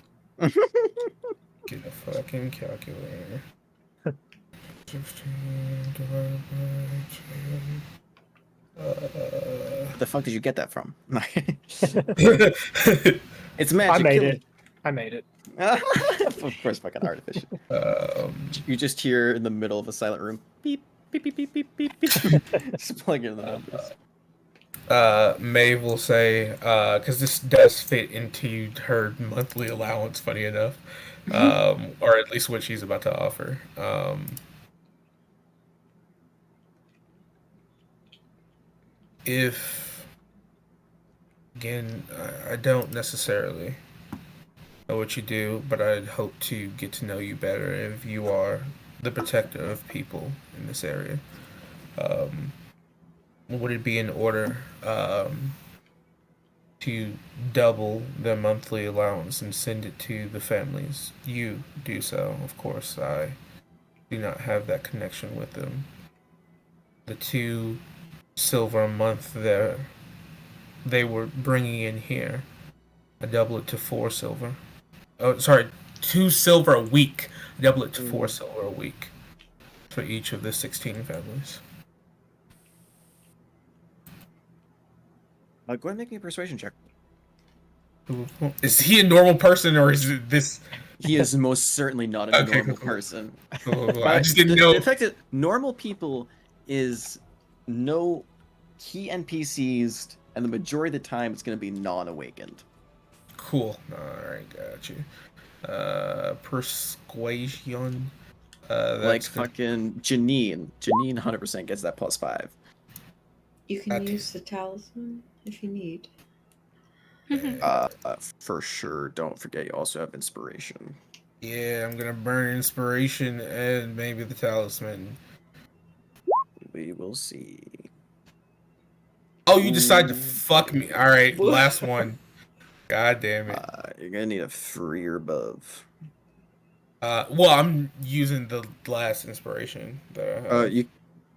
Get a fucking calculator. 16 divided by 10. Where the fuck did you get that from? Uh... It's magic. I made kill it. I made it. me. Of course, fucking artificial. um, You just hear in the middle of a silent room, beep, beep, beep, beep, beep, beep, beep. Just plug in the numbers. Maeve will say, because this does fit into her monthly allowance, funny enough, or at least what she's about to offer. If, again, I don't necessarily know what you do, but I'd hope to get to know you better if you are the protector of people in this area. Would it be in order to double their monthly allowance and send it to the families? You do so, of course. I do not have that connection with them. The 2 silver a month there they were bringing in here, I double it to 4 silver. Oh, sorry, 2 silver a week. I double it to 4 silver a week for each of the 16 families. Go ahead and make me a persuasion check. Is he a normal person or is it this? He is most certainly not a Okay, normal cool. person. Cool. I But just didn't the know. fact that normal people is no key NPCs, and the majority of the time it's going to be non-awakened. Cool. Alright, got you. Persuasion. Like That's good. fucking Janine. Janine 100% gets that +5. You can Okay. use the talisman if you need. For sure. Don't forget you also have inspiration. Yeah, I'm gonna burn inspiration and maybe the talisman. We will see. Oh, you decide to Ooh. fuck me. Alright, last one. God damn it. You're gonna need a 3 or above. Well, I'm using the last inspiration that I have.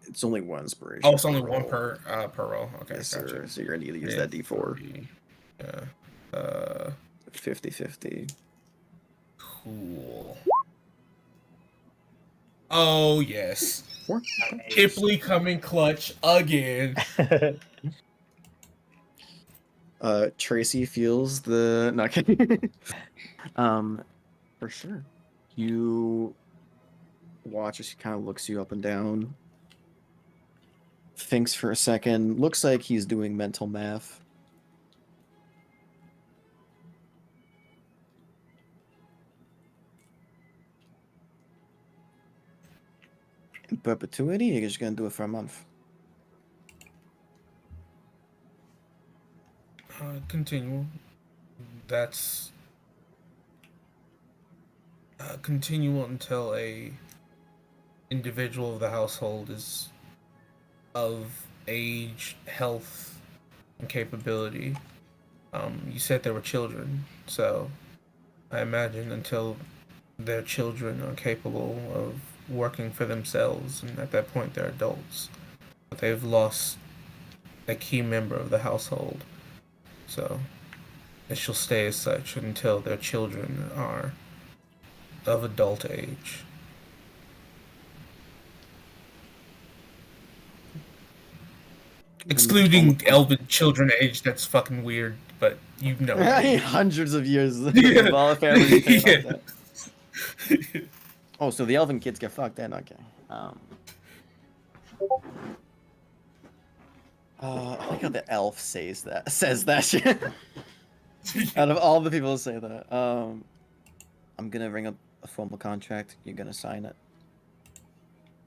It's only 1 inspiration. Oh, it's only per 1 roll. per roll. Okay, Yes, gotcha. sir. So you're gonna need to use Yeah, that D4. 3. Yeah. 50-50. Cool. Oh yes. 4. Kipley coming clutch again. Tracy feels the not kidding. For sure. You watch as he kind of looks you up and down. Thinks for a second. Looks like he's doing mental math. In perpetuity, you're just gonna do it for a month. Continue. That's continual until a individual of the household is of age, health, and capability. You said there were children, so I imagine until their children are capable of working for themselves, and at that point they're adults. But they've lost a key member of the household, so it shall stay as such until their children are of adult age. Excluding elven children age, that's fucking weird, but you know. Hundreds of years of Yeah. all the families paying Yeah. off that. Oh, so the elven kids get fucked then? Okay. I like how the elf says that shit. Out of all the people who say that. I'm gonna ring up a formal contract. You're gonna sign it.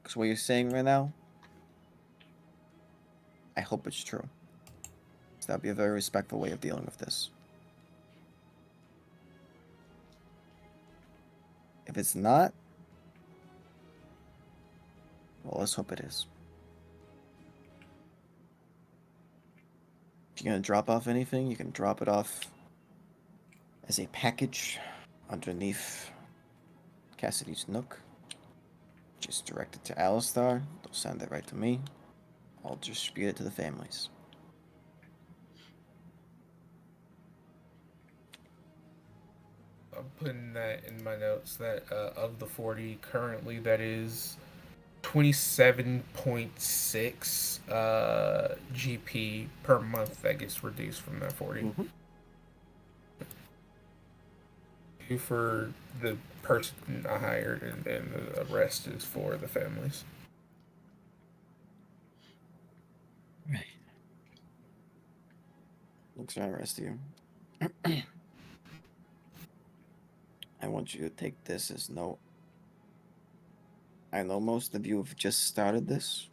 Because what you're saying right now, I hope it's true. So that'd be a very respectful way of dealing with this. If it's not, well, let's hope it is. If you're gonna drop off anything, you can drop it off as a package underneath Cassidy's nook. Just direct it to Alistar. They'll send it right to me. I'll distribute it to the families. I'm putting that in my notes that of the 40 currently, that is 27.6 GP per month that gets reduced from that 40. Mm-hmm. Two for the person I hired, and then the rest is for the families. Right. Looks like the rest of you. I want you to take this as note. I know most of you have just started this.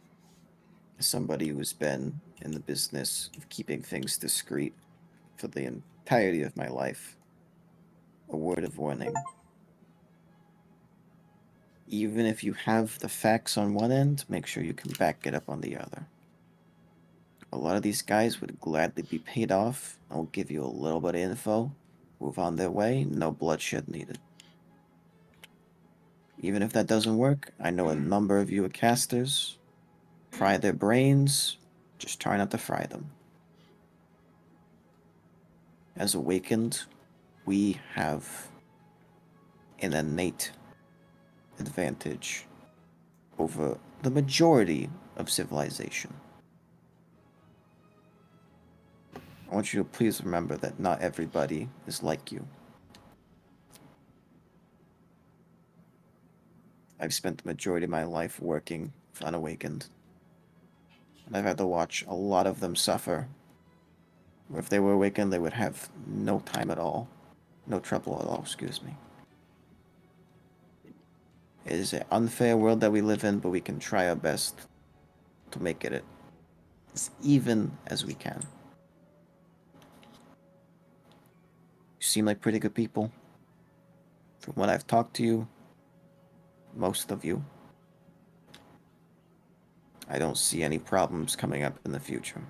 As somebody who's been in the business of keeping things discreet for the entirety of my life, a word of warning. Even if you have the facts on one end, make sure you can back it up on the other. A lot of these guys would gladly be paid off. I'll give you a little bit of info, move on their way, no bloodshed needed. Even if that doesn't work, I know a number of you are casters. Fry their brains, just try not to fry them. As awakened, we have an innate advantage over the majority of civilization. I want you to please remember that not everybody is like you. I've spent the majority of my life working for Unawakened, and I've had to watch a lot of them suffer. Or if they were awakened, they would have no time at all. No trouble at all, excuse me. It is an unfair world that we live in, but we can try our best to make it as even as we can. You seem like pretty good people. From what I've talked to you, most of you, I don't see any problems coming up in the future.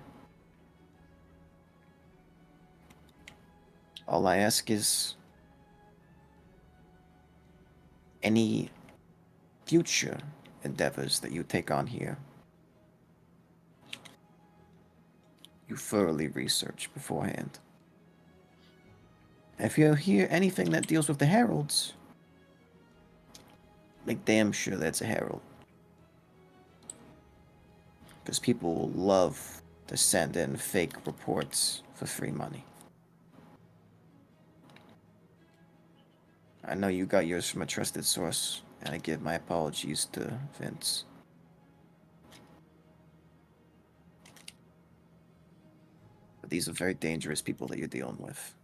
All I ask is any future endeavors that you take on here, you thoroughly research beforehand. If you hear anything that deals with the heralds, make damn sure that's a herald. Because people will love to send in fake reports for free money. I know you got yours from a trusted source, and I give my apologies to Vince. But these are very dangerous people that you're dealing with.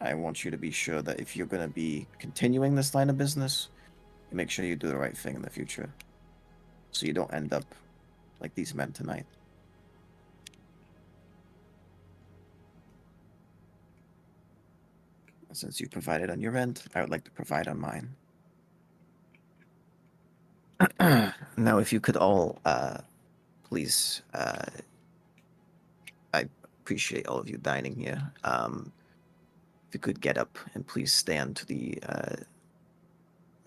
I want you to be sure that if you're going to be continuing this line of business, you make sure you do the right thing in the future. So you don't end up like these men tonight. Since you provided on your end, I would like to provide on mine. Now, if you could all, please, I appreciate all of you dining here. If you could get up and please stand to the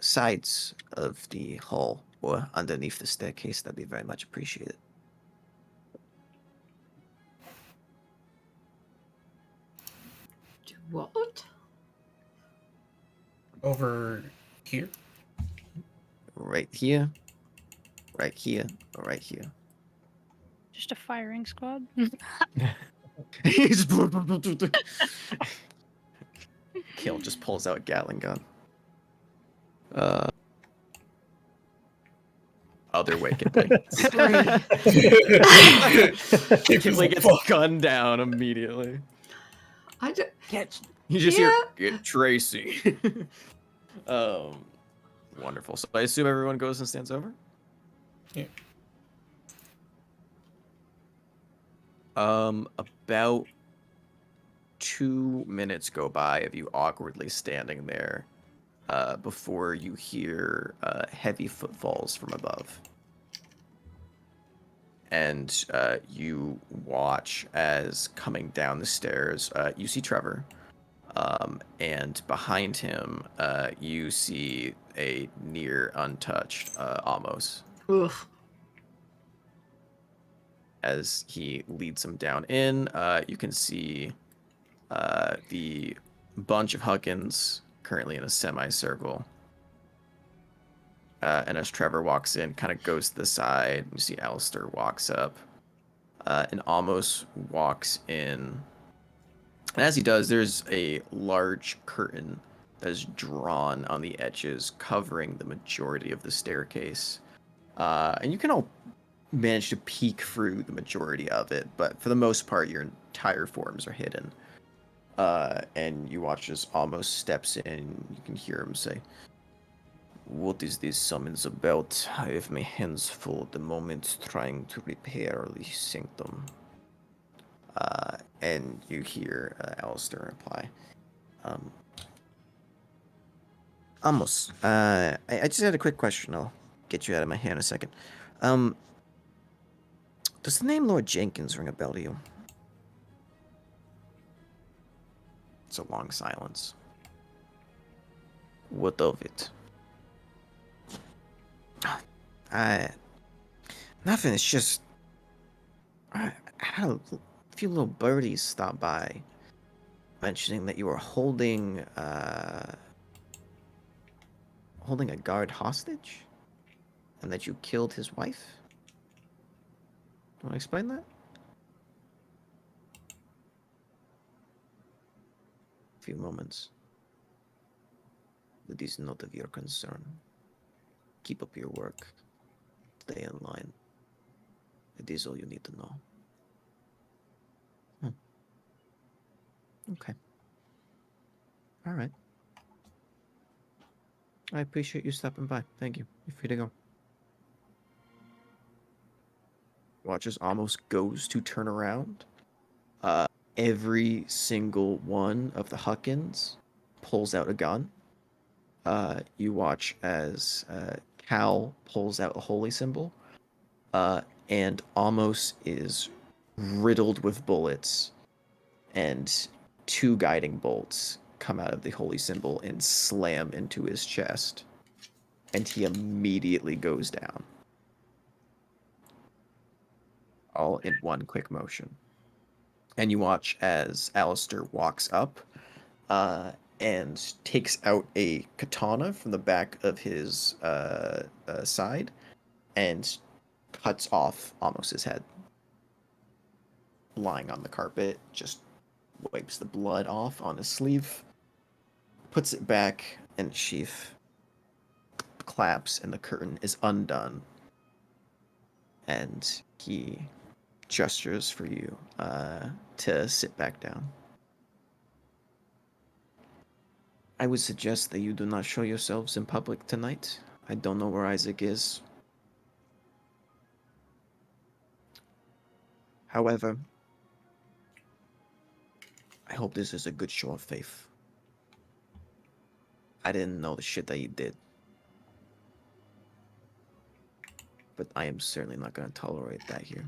sides of the hall or underneath the staircase, that'd be very much appreciated. Do what? Over here? Right here, right here, or right here. Just a firing squad. Kill just pulls out a Gatling gun. Other way, Kipley. Kipley gets gunned down immediately. I just, You just Yeah. hear, "Get Tracy." Wonderful. So I assume everyone goes and stands over? Yeah. About 2 minutes go by of you awkwardly standing there before you hear heavy footfalls from above. And you watch as coming down the stairs, you see Trevor. And behind him, you see a near untouched Amos. Ugh. As he leads him down in, you can see the bunch of Huckins currently in a semicircle. And as Trevor walks in, kind of goes to the side, you see Alistair walks up and almost walks in. And as he does, there's a large curtain that is drawn on the edges, covering the majority of the staircase. And you can all manage to peek through the majority of it, but for the most part, your entire forms are hidden. And you watch as Almost steps in. You can hear him say, "What is this summons about? I have my hands full at the moment trying to repair the sanctum." And you hear Alistair reply, "Amos, I just had a quick question. I'll get you out of my hair in a second. Does the name Lord Jenkins ring a bell to you?" It's a long silence. "What of it?" Nothing. It's just I had a few little birdies stop by, mentioning that you were holding a guard hostage, and that you killed his wife. Want to explain that? A few moments. "That is not of your concern. Keep up your work. Stay in line. It is all you need to know." Okay. All right. I appreciate you stopping by. Thank you. You're free to go. Watches almost goes to turn around. Every single one of the Huckins pulls out a gun. You watch as Cal pulls out a holy symbol, and Almost is riddled with bullets, and 2 guiding bolts come out of the holy symbol and slam into his chest, and he immediately goes down. All in one quick motion. And you watch as Alistair walks up and takes out a katana from the back of his side and cuts off almost his head. Lying on the carpet, just wipes the blood off on his sleeve, puts it back in its sheath, claps, and the curtain is undone. And he gestures for you to sit back down. "I would suggest that you do not show yourselves in public tonight. I don't know where Isaac is. However, I hope this is a good show of faith. I didn't know the shit that you did. But I am certainly not going to tolerate that here.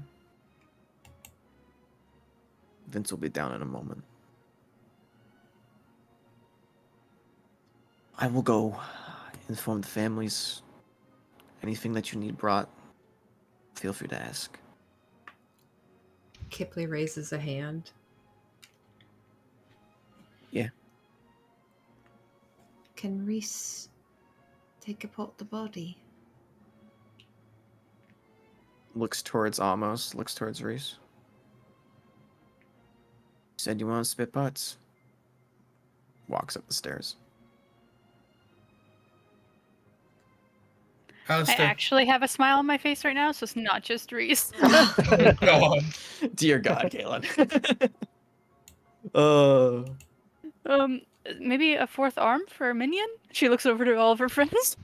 Vince will be down in a moment. I will go inform the families. Anything that you need brought, feel free to ask." Kipley raises a hand. "Yeah." Can Reese take apart the body? Looks towards Amos, looks towards Reese. "Said you want to spit butts." Walks up the stairs. I Alistair. actually have a smile on my face right now, so it's not just Reese. Oh, God. Dear God, Galen. Maybe a 4th arm for a minion? She looks over to all of her friends.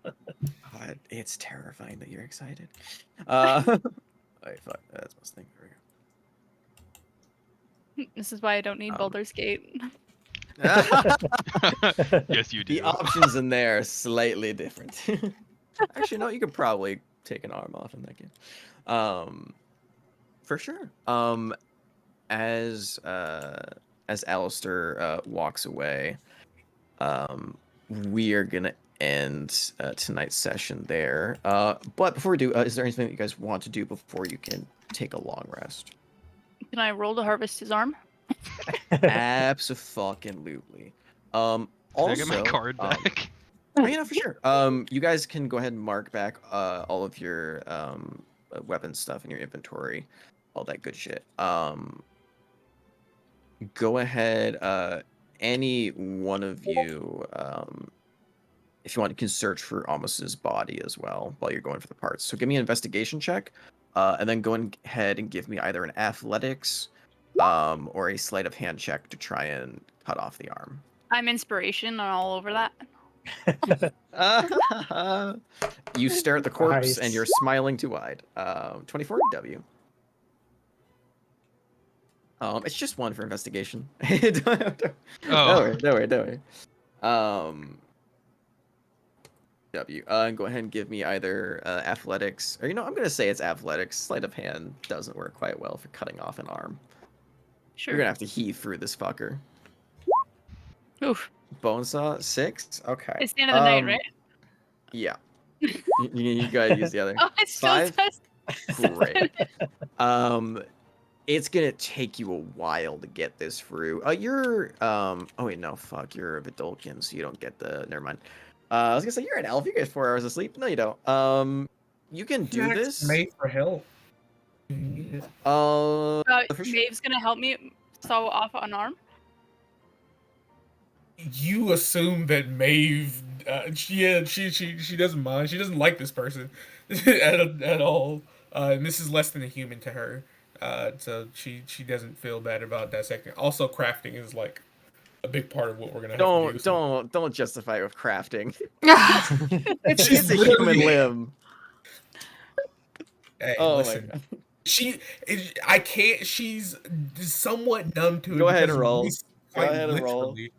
God, it's terrifying that you're excited. Wait, fuck, that's my thing. There This is why I don't need Um, Baldur's Gate. we go. Yes, you do. The options in there are slightly different. Actually, no, you could probably take an arm off in that game. For sure. As Alistair walks away, we are gonna end tonight's session there. But before we do, is there anything that you guys want to do before you can take a long rest? Can I roll to harvest his arm? Absolutely. Can I get my Also, card back? oh, yeah, for sure. You guys can go ahead and mark back all of your weapon stuff in your inventory, all that good shit. Go ahead, any one of you, if you want, can search for Amos's body as well while you're going for the parts. So give me an investigation check, and then go ahead and give me either an athletics, or a sleight of hand check to try and cut off the arm. I'm inspiration and all over that. You stare at the corpse and Nice. you're smiling too wide. 24 W. It's just one for investigation. Don't worry. W. And go ahead and give me either athletics, or I'm gonna say it's athletics. Sleight of hand doesn't work quite well for cutting off an arm. Sure. You're gonna have to heave through this fucker. Oof. Bone saw 6. Okay. It's the end of the night, right? Yeah. You gotta use the other. Oh, it still 5? says. Great. It's gonna take you a while to get this through. You're oh wait, no, fuck, you're a Vidulkin, so you don't get the. Never mind. I was gonna say you're an elf. You get 4 hours of sleep. No, you don't. You can do this. Made for help. For sure. Maeve's gonna help me saw off an arm. You assume that Maeve, she doesn't mind. She doesn't like this person at all. And this is less than a human to her. So she doesn't feel bad about dissecting. Also, crafting is like a big part of what we're gonna have to do. Don't justify it with crafting. It's It's a human limb. Hey, Oh listen. my god. I can't. She's somewhat numb to it. Go ahead because and roll. we- Go ahead and roll. literally,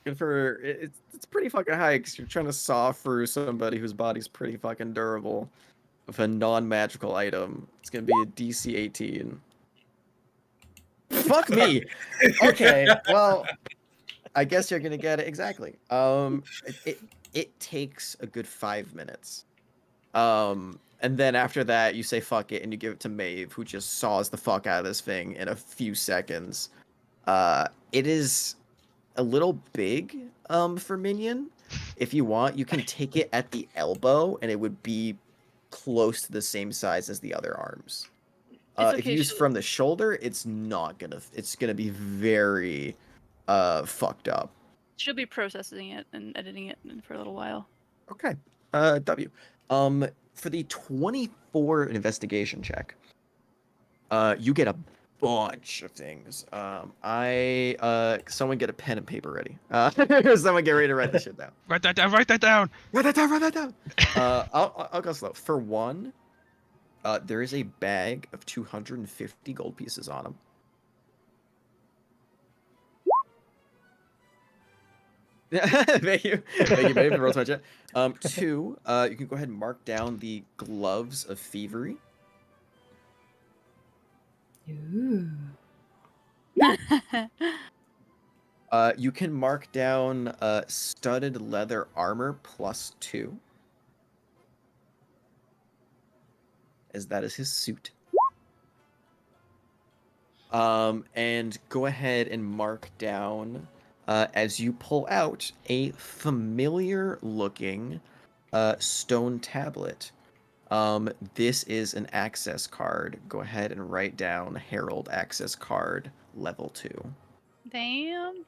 Good for it's pretty fucking high because you're trying to saw through somebody whose body's pretty fucking durable with a non-magical item. It's gonna be a DC 18. Fuck me. Okay, well, I guess you're gonna get it exactly. It takes a good 5 minutes. And then after that, you say fuck it and you give it to Maeve, who just saws the fuck out of this thing in a few seconds. It is a little big for Minion. If you want, you can take it at the elbow and it would be close to the same size as the other arms. If you use from the shoulder, it's gonna be very fucked up. She'll be processing it and editing it for a little while. Okay. W. For the 24 investigation check, you get a bunch of things. Someone get a pen and paper ready. Someone get ready to write this shit down. Write that down. Write that down. Write that down. I'll go slow. For one, there is a bag of 250 gold pieces on him. Thank you, babe. The roll to my chat. 2, you can go ahead and mark down the gloves of thievery. Ooh. You can mark down studded leather armor +2, as that is his suit. And go ahead and mark down, as you pull out, a familiar-looking stone tablet. This is an access card. Go ahead and write down Herald access card level 2. Damn.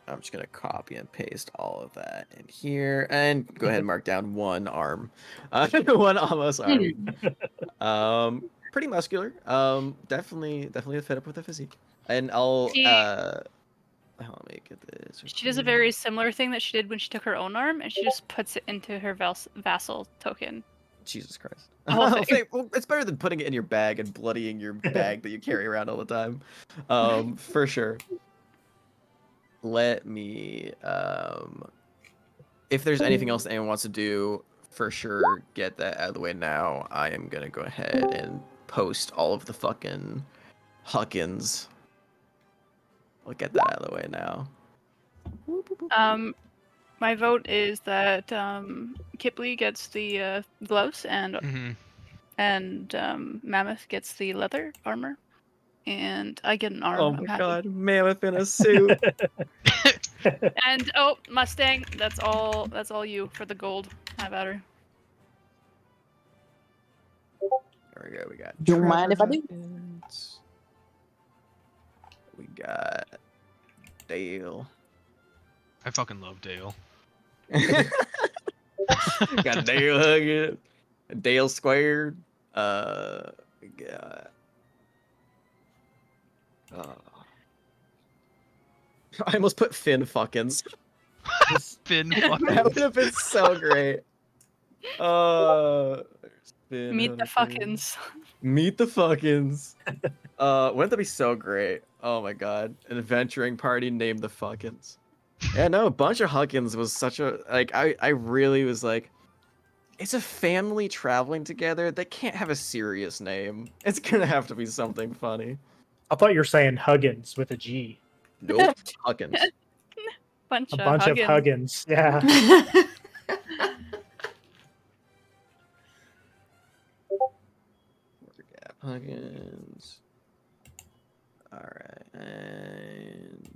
I'm just gonna copy and paste all of that in here, and go ahead and mark down 1 arm, 1 almost arm. Pretty muscular. Definitely a fit up with the physique. And I'll let me get this. She does a very similar thing that she did when she took her own arm, and she just puts it into her vassal token. Jesus Christ. The whole thing. Okay, well, it's better than putting it in your bag and bloodying your bag that you carry around all the time. For sure. Let me if there's anything else that anyone wants to do for sure get that out of the way now, I am gonna go ahead and post all of the fucking Huckins. I'll get that out of the way now. My vote is that Kipley gets the gloves Mm-hmm. and Mammoth gets the leather armor, and I get an arm. Oh I'm my happy. god, mammoth in a suit. And oh, Mustang, that's all. That's all you for the gold. How about her? There we go. We got. Don't mind if I do. Huckins. We got Dale. I fucking love Dale. Got Dale Huggins. Dale Squared. We got. I almost put Finn Fuckins. Finn That would have been so great. Finn Meet the Huckins. fuckins. Meet the Fuckins. Wouldn't that be so great? Oh my god. An adventuring party named the Fuckins. Yeah, no, a bunch of Huckins was such a like I really was like, it's a family traveling together. They can't have a serious name. It's gonna have to be something funny. I thought you were saying Huggins with a G. Nope. Huckins. Bunch A of bunch of Huggins. Huggins. Yeah. Huggins. Alright, and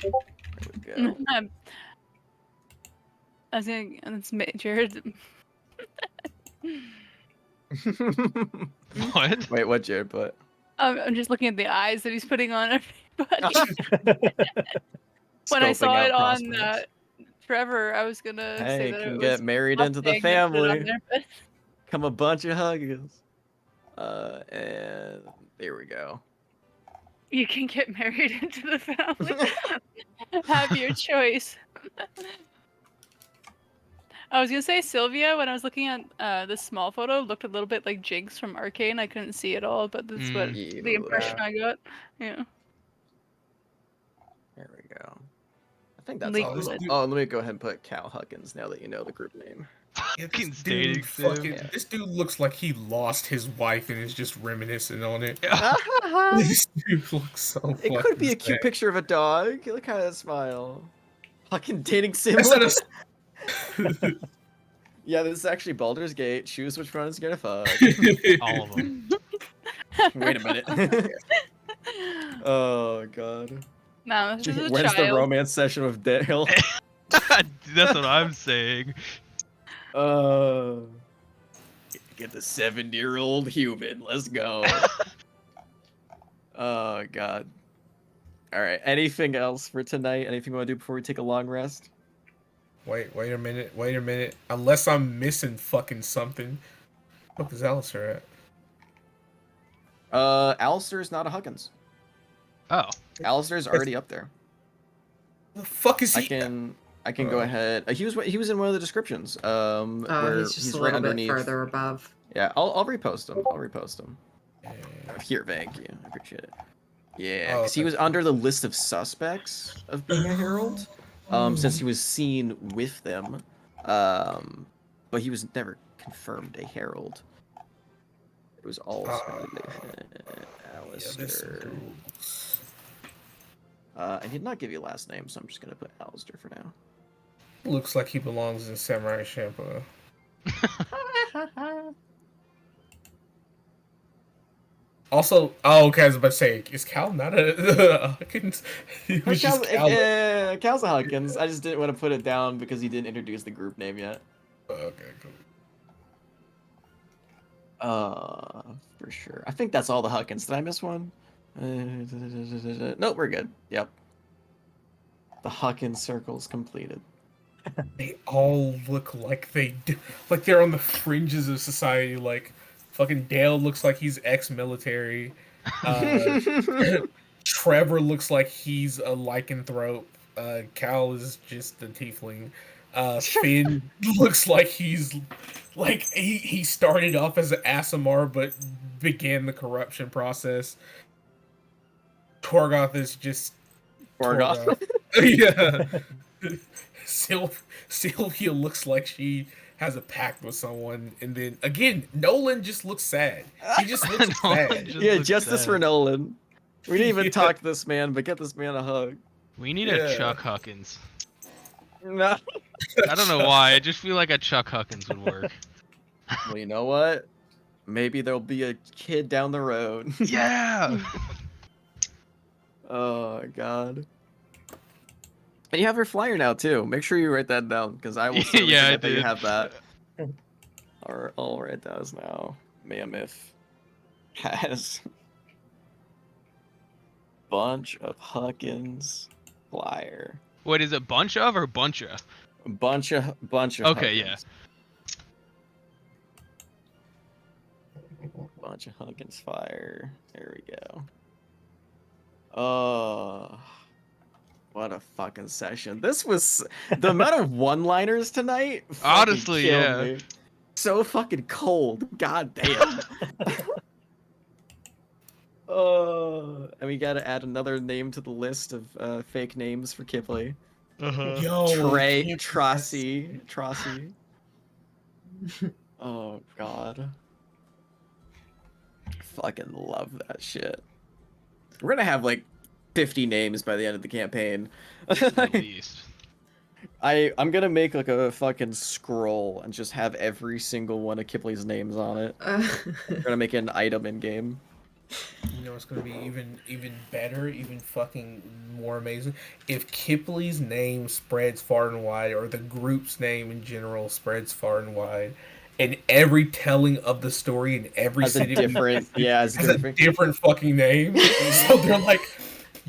there we go. I was gonna. Jared. What? Wait, what Jared put? I'm just looking at the eyes that he's putting on everybody. When I Scoping saw out it on prospects. Trevor, I was gonna say Hey, that can it get was married into the Mustang that put it on family. there, but- Come a bunch of Huggins. And there we go. You can get married into the family. Have your choice. I was gonna say Sylvia when I was looking at this small photo looked a little bit like Jinx from Arcane. I couldn't see it all, but that's what Yeah, the impression I got. Yeah. There we go. I think that's Legal all. it. Oh, let me go ahead and put Cal Huggins now that you know the group name. Yeah, Fucking this dating dude, sim. fucking, Yeah. this dude looks like he lost his wife and is just reminiscing on it. Yeah. This dude looks so. It could be a fucking cute sad. picture of a dog. Look at that smile. Fucking dating sim. That's not a. Yeah, this is actually Baldur's Gate. Choose which one is gonna fuck. All of them. Wait a minute. Oh god. No, this is a When's the child. romance session with Dale? That's what I'm saying. Get the 7-year-old human. Let's go. Oh god. All right. Anything else for tonight? Anything you want to do before we take a long rest? Wait a minute. Unless I'm missing fucking something. What is Alistair at? Alistair's not a Huggins. Oh. Alistair's already up there. The fuck is I he? can go ahead. He was in one of the descriptions. Where he's just a right little bit underneath. further above. Yeah, I'll repost him. Here, thank you. I appreciate it. Yeah, because he was under the list of suspects of being a herald. Since he was seen with them. But he was never confirmed a herald. It was all speculation. Alistair. I did not give you a last name, so I'm just gonna put Alistair for now. Looks like he belongs in Samurai Champloo. Also, okay, I was about to say, is Cal not a Huckins? He was just Cal. Cal's a Huckins. I just didn't want to put it down because he didn't introduce the group name yet. Okay, cool. For sure. I think that's all the Huckins. Did I miss one? Nope, we're good. Yep. The Huckins circle's completed. They all look like like they're on the fringes of society. Like fucking Dale looks like he's ex-military. Trevor looks like he's a lycanthrope. Cal is just the tiefling. Finn looks like he's like he started off as an Asimar but began the corruption process. Torgoth is just Torgoth. yeah. Sylvia looks like she has a pact with someone, and then again, Nolan just looks sad. He just looks Nolan sad. just Yeah, looks justice for sad. Nolan. We didn't even Yeah. talk to this man, but get this man a hug. We need Yeah. a Chuck Huckins. No. I don't know why. I just feel like a Chuck Huckins would work. Well, you know what? Maybe there'll be a kid down the road. Yeah. Oh god. And you have your flyer now too. Make sure you write that down, because I will certainly Yeah, I forget that you did. have that. Or I'll write that as now. Mammoth has bunch of Huckins flyer. What is it? Bunch of or bunch of? Bunch of Okay, yeah. Huckins. Bunch of Huckins fire. There we go. Oh, what a fucking session. This was the amount of one-liners tonight. fucking Honestly, killed yeah. me. So fucking cold. God damn. And we gotta add another name to the list of fake names for Kipley. Yo, Trey, Kip- Trossi. Oh god. Fucking love that shit. We're gonna have like 50 names by the end of the campaign. At least. I'm gonna make like a fucking scroll and just have every single one of Kipley's names on it. We're gonna make an item in game. You know, it's gonna be even better, even fucking more amazing if Kipley's name spreads far and wide, or the group's name in general spreads far and wide, and every telling of the story in every Has a city different, yeah, has has a different. different fucking name. So they're like,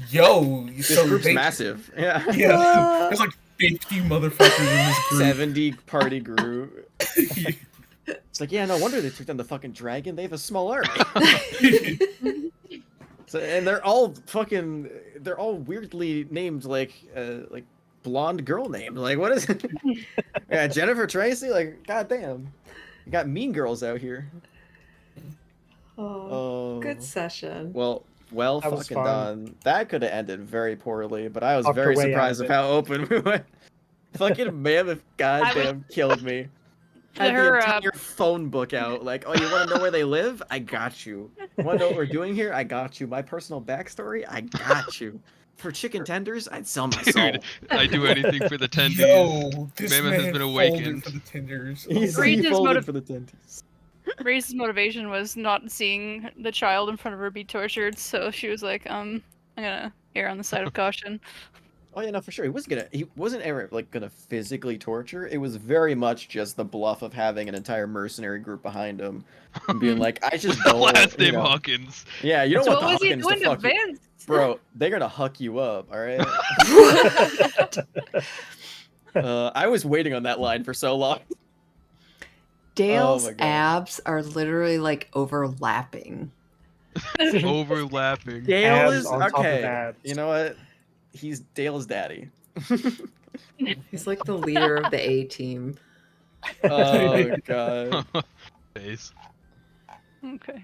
"Yo, This so group's they, massive. Yeah. yeah, there's like 50 motherfuckers in this group." 70 party group. It's like, yeah, no wonder they took down the fucking dragon. They have a small army. So, and they're all weirdly named like blonde girl names. Like, what is it? Yeah, Jennifer Tracy. Like, goddamn, you got mean girls out here. Oh, good session. Well, That was fucking fun. done. That could have ended very poorly, but I was Talked her very way out surprised of of it. how open we went. Fucking Mammoth, goddamn, killed me. Had the Her, entire phone book out. Like, oh, you want to know where they live? I got you. Want to know what we're doing here? I got you. My personal backstory? I got you. For chicken tenders, I'd sell my soul. Dude, I do anything for the tendies. Yo, this Mammoth man has been folded awakened. for the tenders. He Reed's folded motive- for the tendies. Reese's motivation was not seeing the child in front of her be tortured, so she was like, I'm gonna err on the side of caution. Oh yeah, no, for sure. He wasn't ever like gonna physically torture. It was very much just the bluff of having an entire mercenary group behind him and being like, I just With the don't. last you name know. Hawkins. Yeah, you don't So want what the was he Huckins to doing to fuck you. Vince? Bro, they're gonna huck you up, alright? I was waiting on that line for so long. Dale's my God. abs are literally like overlapping. Overlapping. Dale Abs is on top of okay. abs. You know what? He's Dale's daddy. He's like the leader of the A team. Oh god. Face. Okay.